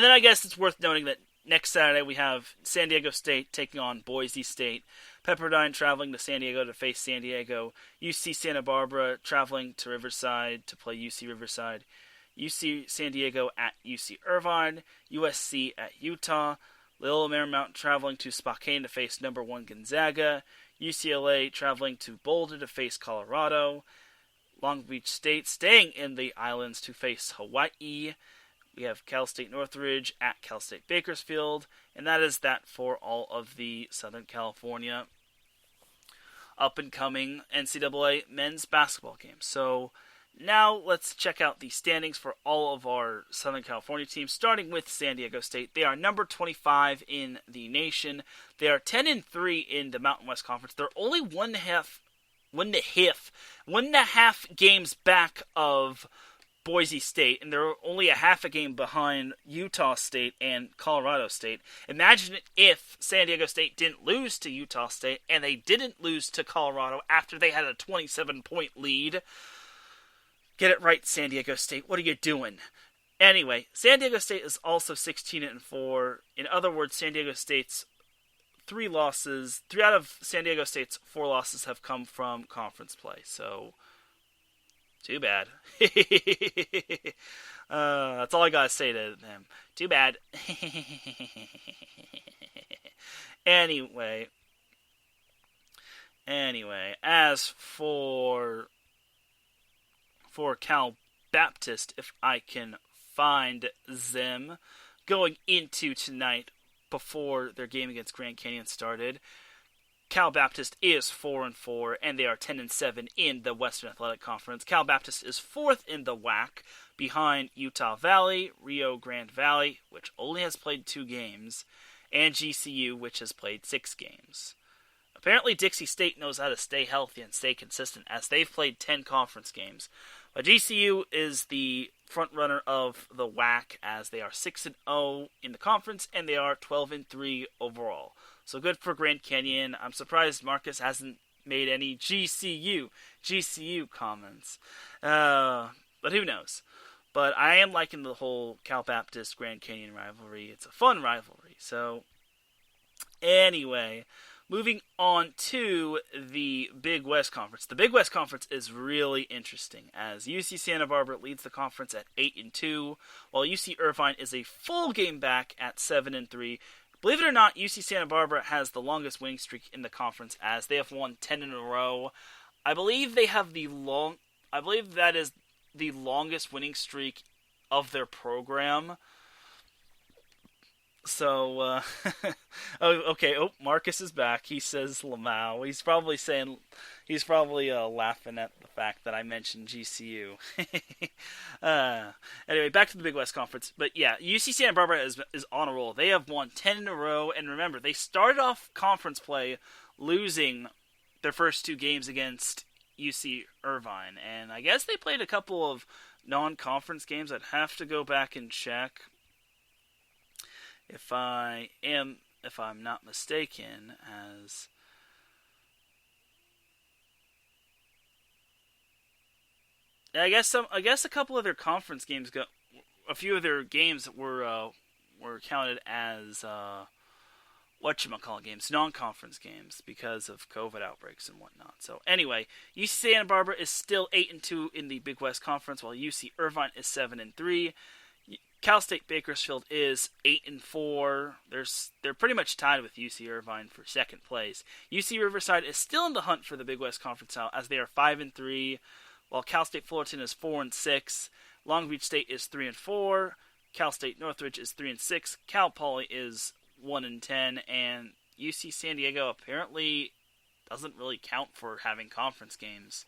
then I guess it's worth noting that next Saturday we have San Diego State taking on Boise State, Pepperdine traveling to San Diego to face San Diego, UC Santa Barbara traveling to Riverside to play UC Riverside, UC San Diego at UC Irvine, USC at Utah, Loyola Marymount traveling to Spokane to face number 1 Gonzaga, UCLA traveling to Boulder to face Colorado, Long Beach State staying in the islands to face Hawaii. We have Cal State Northridge at Cal State Bakersfield, and that is that for all of the Southern California up-and-coming NCAA men's basketball games. So now let's check out the standings for all of our Southern California teams, starting with San Diego State. They are number 25 in the nation. They are 10-3 in the Mountain West Conference. They're only one and a half games back of Boise State, and they're only a half a game behind Utah State and Colorado State. Imagine if San Diego State didn't lose to Utah State, and they didn't lose to Colorado after they had a 27-point lead. Get it right, San Diego State. What are you doing? Anyway, San Diego State is also 16-4. In other words, San Diego State's 3 out of San Diego State's 4 losses have come from conference play. So, too bad. That's all I gotta say to them. Too bad. Anyway, as for Cal Baptist, if I can find them, going into tonight before their game against Grand Canyon started, Cal Baptist is 4-4, and they are 10-7 in the Western Athletic Conference. Cal Baptist is 4th in the WAC, behind Utah Valley, Rio Grande Valley, which only has played 2 games, and GCU, which has played 6 games. Apparently, Dixie State knows how to stay healthy and stay consistent, as they've played 10 conference games. But GCU is the front-runner of the WAC, as they are 6-0 in the conference, and they are 12-3 overall. So good for Grand Canyon. I'm surprised Marcus hasn't made any GCU comments. But who knows? But I am liking the whole Cal Baptist Grand Canyon rivalry. It's a fun rivalry. So, anyway, moving on to the Big West Conference. The Big West Conference is really interesting, as UC Santa Barbara leads the conference at 8-2, while UC Irvine is a full game back at 7-3. Believe it or not, UC Santa Barbara has the longest winning streak in the conference, as they have won 10 in a row. I believe that is the longest winning streak of their program. So, okay. Oh, Marcus is back. He says Lamau. He's probably laughing at the fact that I mentioned GCU. Anyway, back to the Big West Conference. But yeah, UC Santa Barbara is on a roll. They have won 10 in a row, and remember, they started off conference play losing their first 2 games against UC Irvine, and I guess they played a couple of non-conference games. I'd have to go back and check. If I'm not mistaken, as I guess a couple of their conference games a few of their games were counted as games, non-conference games, because of COVID outbreaks and whatnot. So anyway, UC Santa Barbara is still 8-2 in the Big West Conference, while UC Irvine is 7-3. Cal State Bakersfield is 8-4. They're pretty much tied with UC Irvine for second place. UC Riverside is still in the hunt for the Big West Conference now, as they are 5-3, while Cal State Fullerton is 4-6. Long Beach State is 3-4. Cal State Northridge is 3-6. Cal Poly is 1-10, and UC San Diego apparently doesn't really count for having conference games,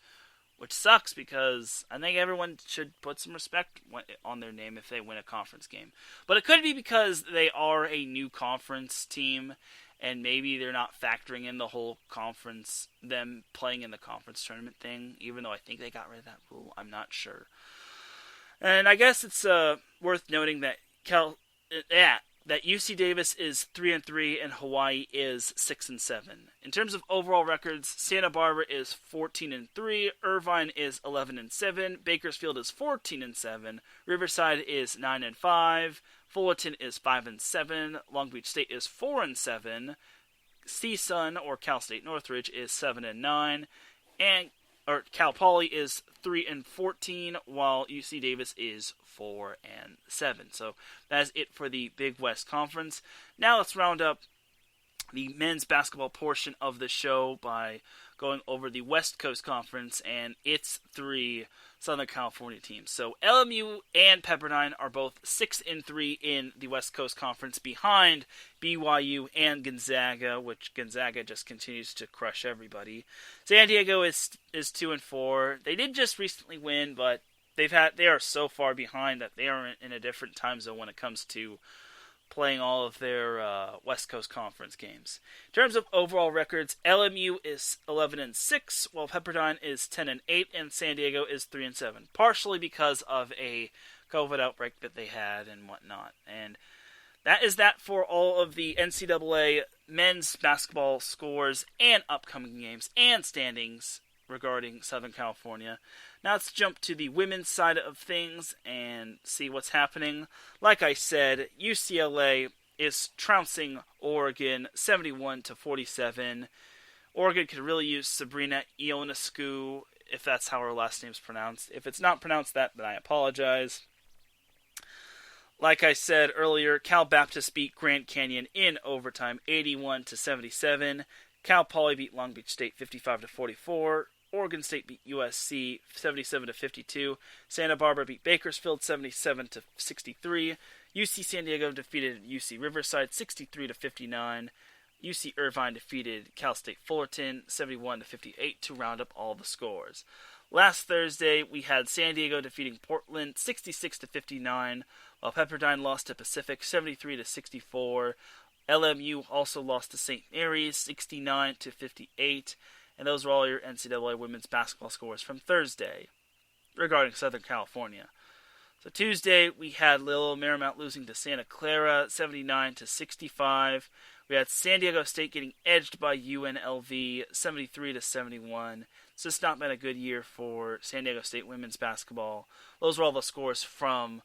which sucks, because I think everyone should put some respect on their name if they win a conference game. But it could be because they are a new conference team, and maybe they're not factoring in the whole conference, them playing in the conference tournament thing, even though I think they got rid of that rule. I'm not sure. And I guess it's worth noting that that UC Davis is 3-3 and Hawaii is 6-7. In terms of overall records, Santa Barbara is 14-3, Irvine is 11-7, Bakersfield is 14-7, Riverside is 9-5, Fullerton is 5-7, Long Beach State is 4-7, CSUN or Cal State Northridge is 7-9, and Cal Poly is 3-14, while UC Davis is 4-7. So that's it for the Big West Conference. Now let's round up the men's basketball portion of the show by going over the West Coast Conference and its 3 Southern California teams. So LMU and Pepperdine are both 6-3 in the West Coast Conference, behind BYU and Gonzaga, which Gonzaga just continues to crush everybody. San Diego is 2-4. They did just recently win, but they are so far behind that they are in a different time zone when it comes to playing all of their West Coast Conference games. In terms of overall records, LMU is 11-6, while Pepperdine is 10-8, and San Diego is 3-7, partially because of a COVID outbreak that they had and whatnot. And that is that for all of the NCAA men's basketball scores and upcoming games and standings regarding Southern California. Now let's jump to the women's side of things and see what's happening. Like I said, UCLA is trouncing Oregon 71-47. Oregon could really use Sabrina Ionescu, if that's how her last name's pronounced. If it's not pronounced that, then I apologize. Like I said earlier, Cal Baptist beat Grand Canyon in overtime 81-77. Cal Poly beat Long Beach State 55-44. Oregon State beat USC 77-52. Santa Barbara beat Bakersfield 77-63. UC San Diego defeated UC Riverside 63-59. UC Irvine defeated Cal State Fullerton 71-58 to round up all the scores. Last Thursday, we had San Diego defeating Portland 66-59, while Pepperdine lost to Pacific 73-64. LMU also lost to St. Mary's 69-58, and those were all your NCAA women's basketball scores from Thursday regarding Southern California. So Tuesday, we had Loyola Marymount losing to Santa Clara 79-65. We had San Diego State getting edged by UNLV 73-71. It's just not been a good year for San Diego State women's basketball. Those were all the scores from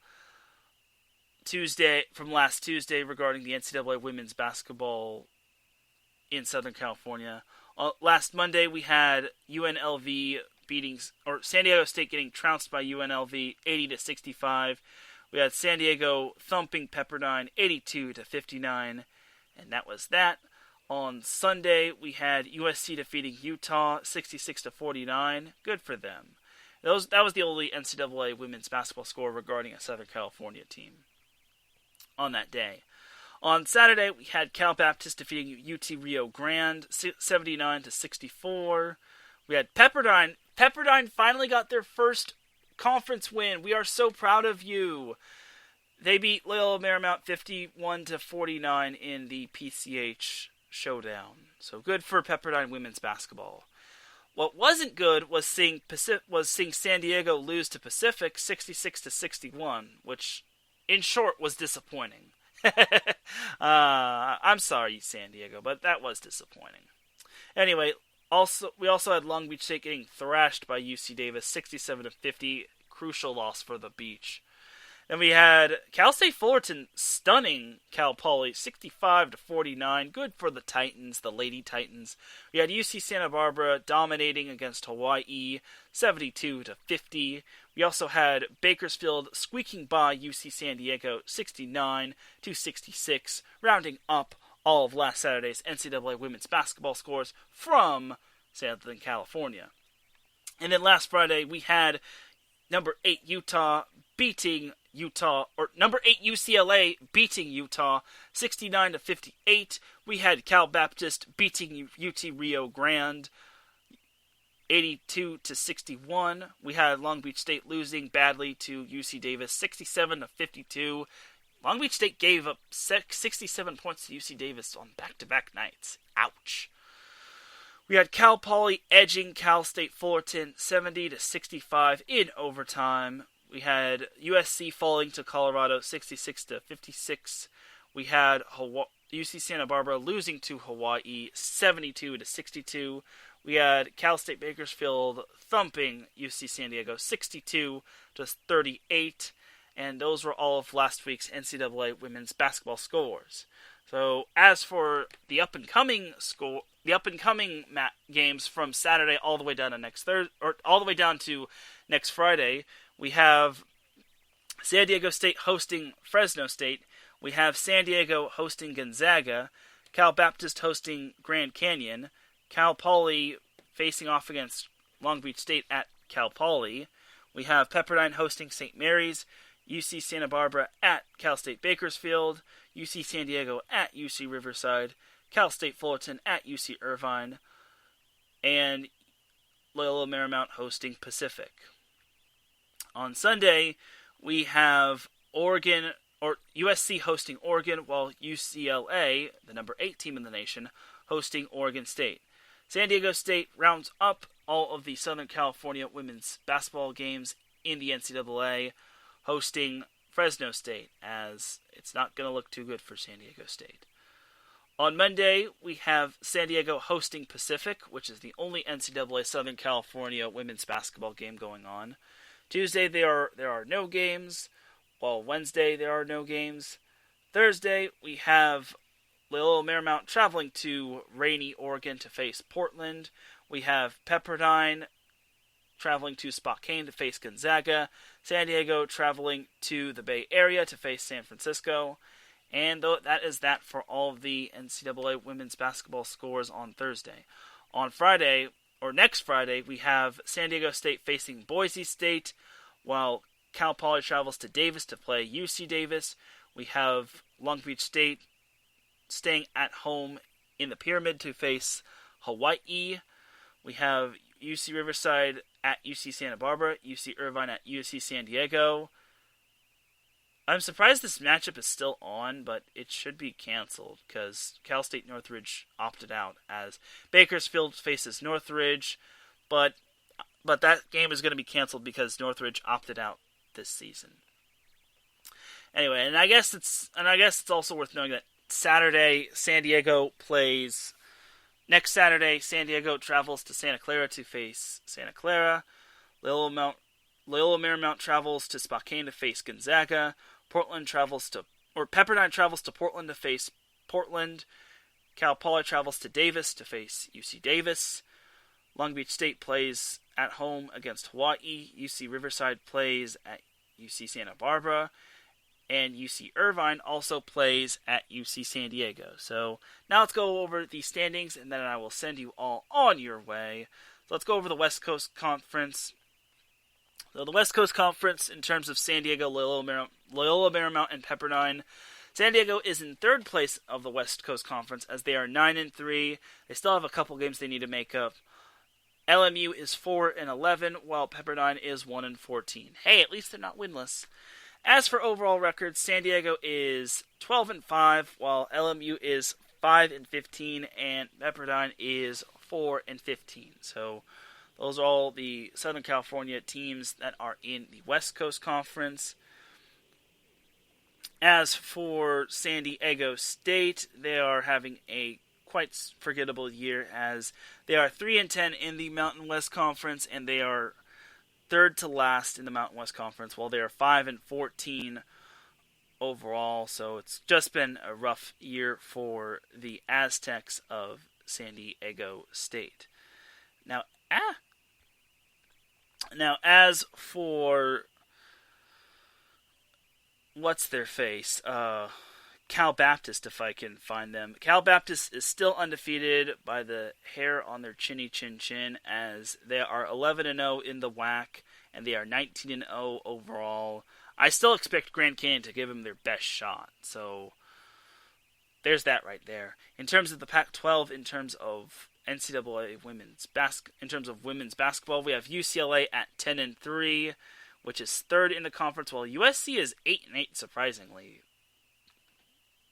last Tuesday regarding the NCAA women's basketball in Southern California. Last Monday, we had UNLV San Diego State getting trounced by UNLV 80-65. We had San Diego thumping Pepperdine 82-59, and that was that. On Sunday, we had USC defeating Utah 66-49. Good for them. That was the only NCAA women's basketball score regarding a Southern California team on that day. On Saturday, we had Cal Baptist defeating UT Rio Grande 79-64. We had Pepperdine. Pepperdine finally got their first conference win. We are so proud of you. They beat Loyola Marymount 51-49 in the PCH showdown. So good for Pepperdine women's basketball. What wasn't good was seeing San Diego lose to Pacific 66-61, which, in short, was disappointing. I'm sorry, San Diego, but that was disappointing. Anyway, we also had Long Beach State getting thrashed by UC Davis 67-50, crucial loss for the Beach. Then we had Cal State Fullerton stunning Cal Poly 65-49. Good for the Titans, the Lady Titans. We had UC Santa Barbara dominating against Hawaii 72-50. We also had Bakersfield squeaking by UC San Diego 69-66, rounding up all of last Saturday's NCAA women's basketball scores from Southern California. And then last Friday we had number 8 Utah beating number 8 UCLA beating Utah 69-58. We had Cal Baptist beating UT Rio Grande 82-61. We had Long Beach State losing badly to UC Davis 67-52. Long Beach State gave up 67 points to UC Davis on back-to-back nights. Ouch. We had Cal Poly edging Cal State Fullerton 70-65 in overtime. We had USC falling to Colorado 66-56. We had UC Santa Barbara losing to Hawaii 72-62. We had Cal State Bakersfield thumping UC San Diego 62-38. And those were all of last week's NCAA women's basketball scores. So as for the up and coming games from Saturday all the way down to next Friday, we have San Diego State hosting Fresno State. We have San Diego hosting Gonzaga, Cal Baptist hosting Grand Canyon, Cal Poly facing off against Long Beach State at Cal Poly. We have Pepperdine hosting St. Mary's, UC Santa Barbara at Cal State Bakersfield, UC San Diego at UC Riverside, Cal State Fullerton at UC Irvine, and Loyola Marymount hosting Pacific. On Sunday, we have USC hosting Oregon, while UCLA, the number 8 team in the nation, hosting Oregon State. San Diego State rounds up all of the Southern California women's basketball games in the NCAA, hosting Fresno State, as it's not going to look too good for San Diego State. On Monday, we have San Diego hosting Pacific, which is the only NCAA Southern California women's basketball game going on. Tuesday, there are no games, while Wednesday, there are no games. Thursday, we have Loyola Marymount traveling to rainy Oregon to face Portland. We have Pepperdine traveling to Spokane to face Gonzaga. San Diego traveling to the Bay Area to face San Francisco. And that is that for all of the NCAA women's basketball scores on Thursday. On Friday, or next Friday, we have San Diego State facing Boise State, while Cal Poly travels to Davis to play UC Davis. We have Long Beach State staying at home in the Pyramid to face Hawaii. We have UC Riverside at UC Santa Barbara, UC Irvine at UC San Diego. I'm surprised this matchup is still on, but it should be canceled because Cal State Northridge opted out as Bakersfield faces Northridge, but that game is going to be canceled because Northridge opted out this season. Anyway, and I guess it's also worth knowing that next Saturday, San Diego travels to Santa Clara to face Santa Clara. Loyola Marymount travels to Spokane to face Gonzaga. Pepperdine travels to Portland to face Portland. Cal Poly travels to Davis to face UC Davis. Long Beach State plays at home against Hawaii. UC Riverside plays at UC Santa Barbara. And UC Irvine also plays at UC San Diego. So now let's go over the standings, and then I will send you all on your way. So let's go over the West Coast Conference. So the West Coast Conference, in terms of San Diego, Loyola Marymount, and Pepperdine, San Diego is in third place of the West Coast Conference as they are 9-3. They still have a couple games they need to make up. LMU is 4-11, while Pepperdine is 1-14. Hey, at least they're not winless. As for overall records, San Diego is 12-5, while LMU is 5-15, and Pepperdine is 4-15. So those are all the Southern California teams that are in the West Coast Conference. As for San Diego State, they are having a quite forgettable year as they are 3-10 in the Mountain West Conference, and they are third to last in the Mountain West Conference, while they are 5-14 overall. So it's just been a rough year for the Aztecs of San Diego State. Now as for what's their face, Cal Baptist, if I can find them. Cal Baptist is still undefeated by the hair on their chinny chin as they are 11-0 in the WAC and they are 19-0 overall. I still expect Grand Canyon to give them their best shot. So there's that right there. In terms of the Pac-12, in terms of NCAA women's basketball, we have UCLA at 10-3, which is third in the conference, while USC is 8-8 surprisingly.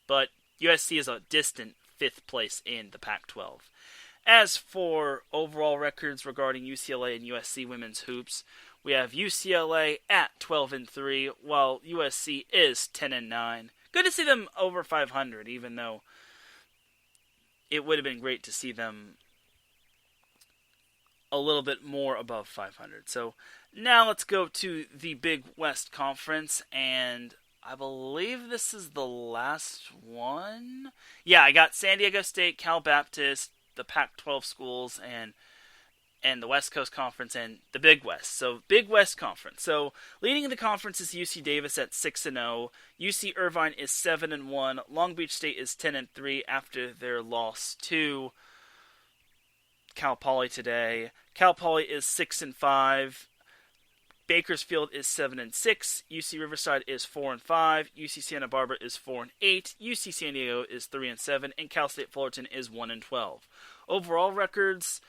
But USC is a distant fifth place in the Pac-12. As for overall records regarding UCLA and USC women's hoops, we have UCLA at 12-3, while USC is 10-9. Good to see them over 500, even though it would have been great to see them a little bit more above 500. So now let's go to the Big West Conference, and I believe this is the last one. Yeah, I got San Diego State, Cal Baptist, the Pac-12 schools, and the West Coast Conference, and the Big West. So, Big West Conference. So, leading the conference is UC Davis at 6-0. UC Irvine is 7-1. Long Beach State is 10-3 after their loss to Cal Poly today. Cal Poly is 6-5. Bakersfield is 7-6. UC Riverside is 4-5. UC Santa Barbara is 4-8. UC San Diego is 3-7, and Cal State Fullerton is 1-12. Overall records: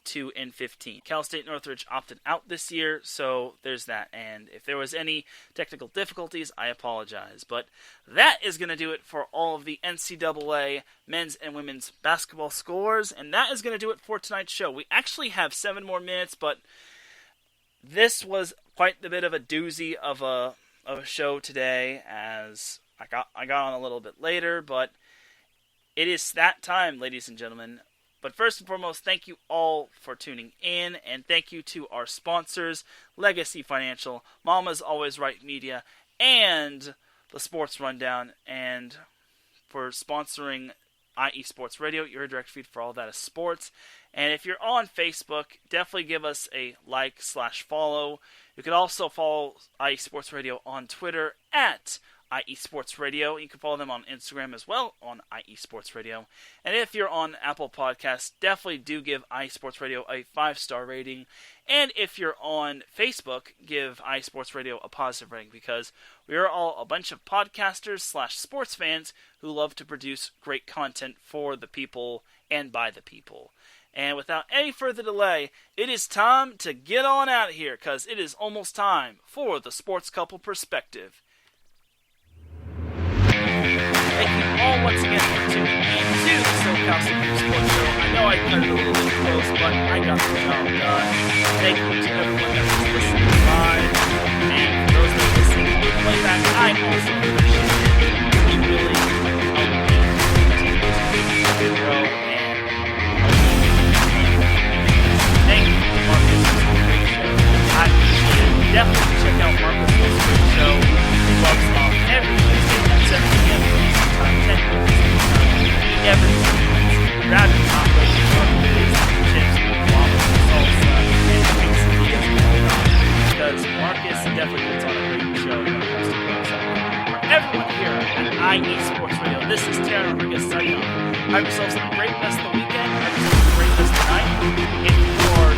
2-15. Cal State Northridge opted out this year, so there's that. And if there was any technical difficulties, I apologize. But that is going to do it for all of the NCAA men's and women's basketball scores, and that is going to do it for tonight's show. We actually have 7 more minutes, but this was quite a bit of a doozy of a show today, as I got on a little bit later, but it is that time, ladies and gentlemen. But first and foremost, thank you all for tuning in, and thank you to our sponsors, Legacy Financial, Mama's Always Right Media, and the Sports Rundown, and for sponsoring IE Sports Radio, your direct feed for all that is sports. And if you're on Facebook, definitely give us a like/follow. You can also follow IE Sports Radio on Twitter at IE Sports Radio. You can follow them on Instagram as well on IE Sports Radio. And if you're on Apple Podcasts, definitely do give IE Sports Radio a 5-star rating. And if you're on Facebook, give IE Sports Radio a positive rating, because we are all a bunch of podcasters / sports fans who love to produce great content for the people and by the people. And without any further delay, it is time to get on out of here, because it is almost time for the Sports Couple Perspective. Thank you all once again for tuning in to the SoCal Supreme Sports Show. I know I cut it a little bit close, but I got the job done. Thank you to everyone that was listening live, and for those that are listening to playback, I also appreciate it. You really helped me to grow and thank you, Marcus. It's a great show. I appreciate it. Definitely check out Marcus' great show. He loves off every Wednesday at 7 p.m. Time, 10 p.m. Every grabbing tacos, burgers, chips, waffles, salsa, and quesadillas and whatnot. Because Marcus definitely puts on a great show when it comes to pizza. For everyone here at IE Sports Radio, this is Teran Rodriguez signing off. Have yourselves a great rest of the weekend. Have yourselves a great rest of the night. If you are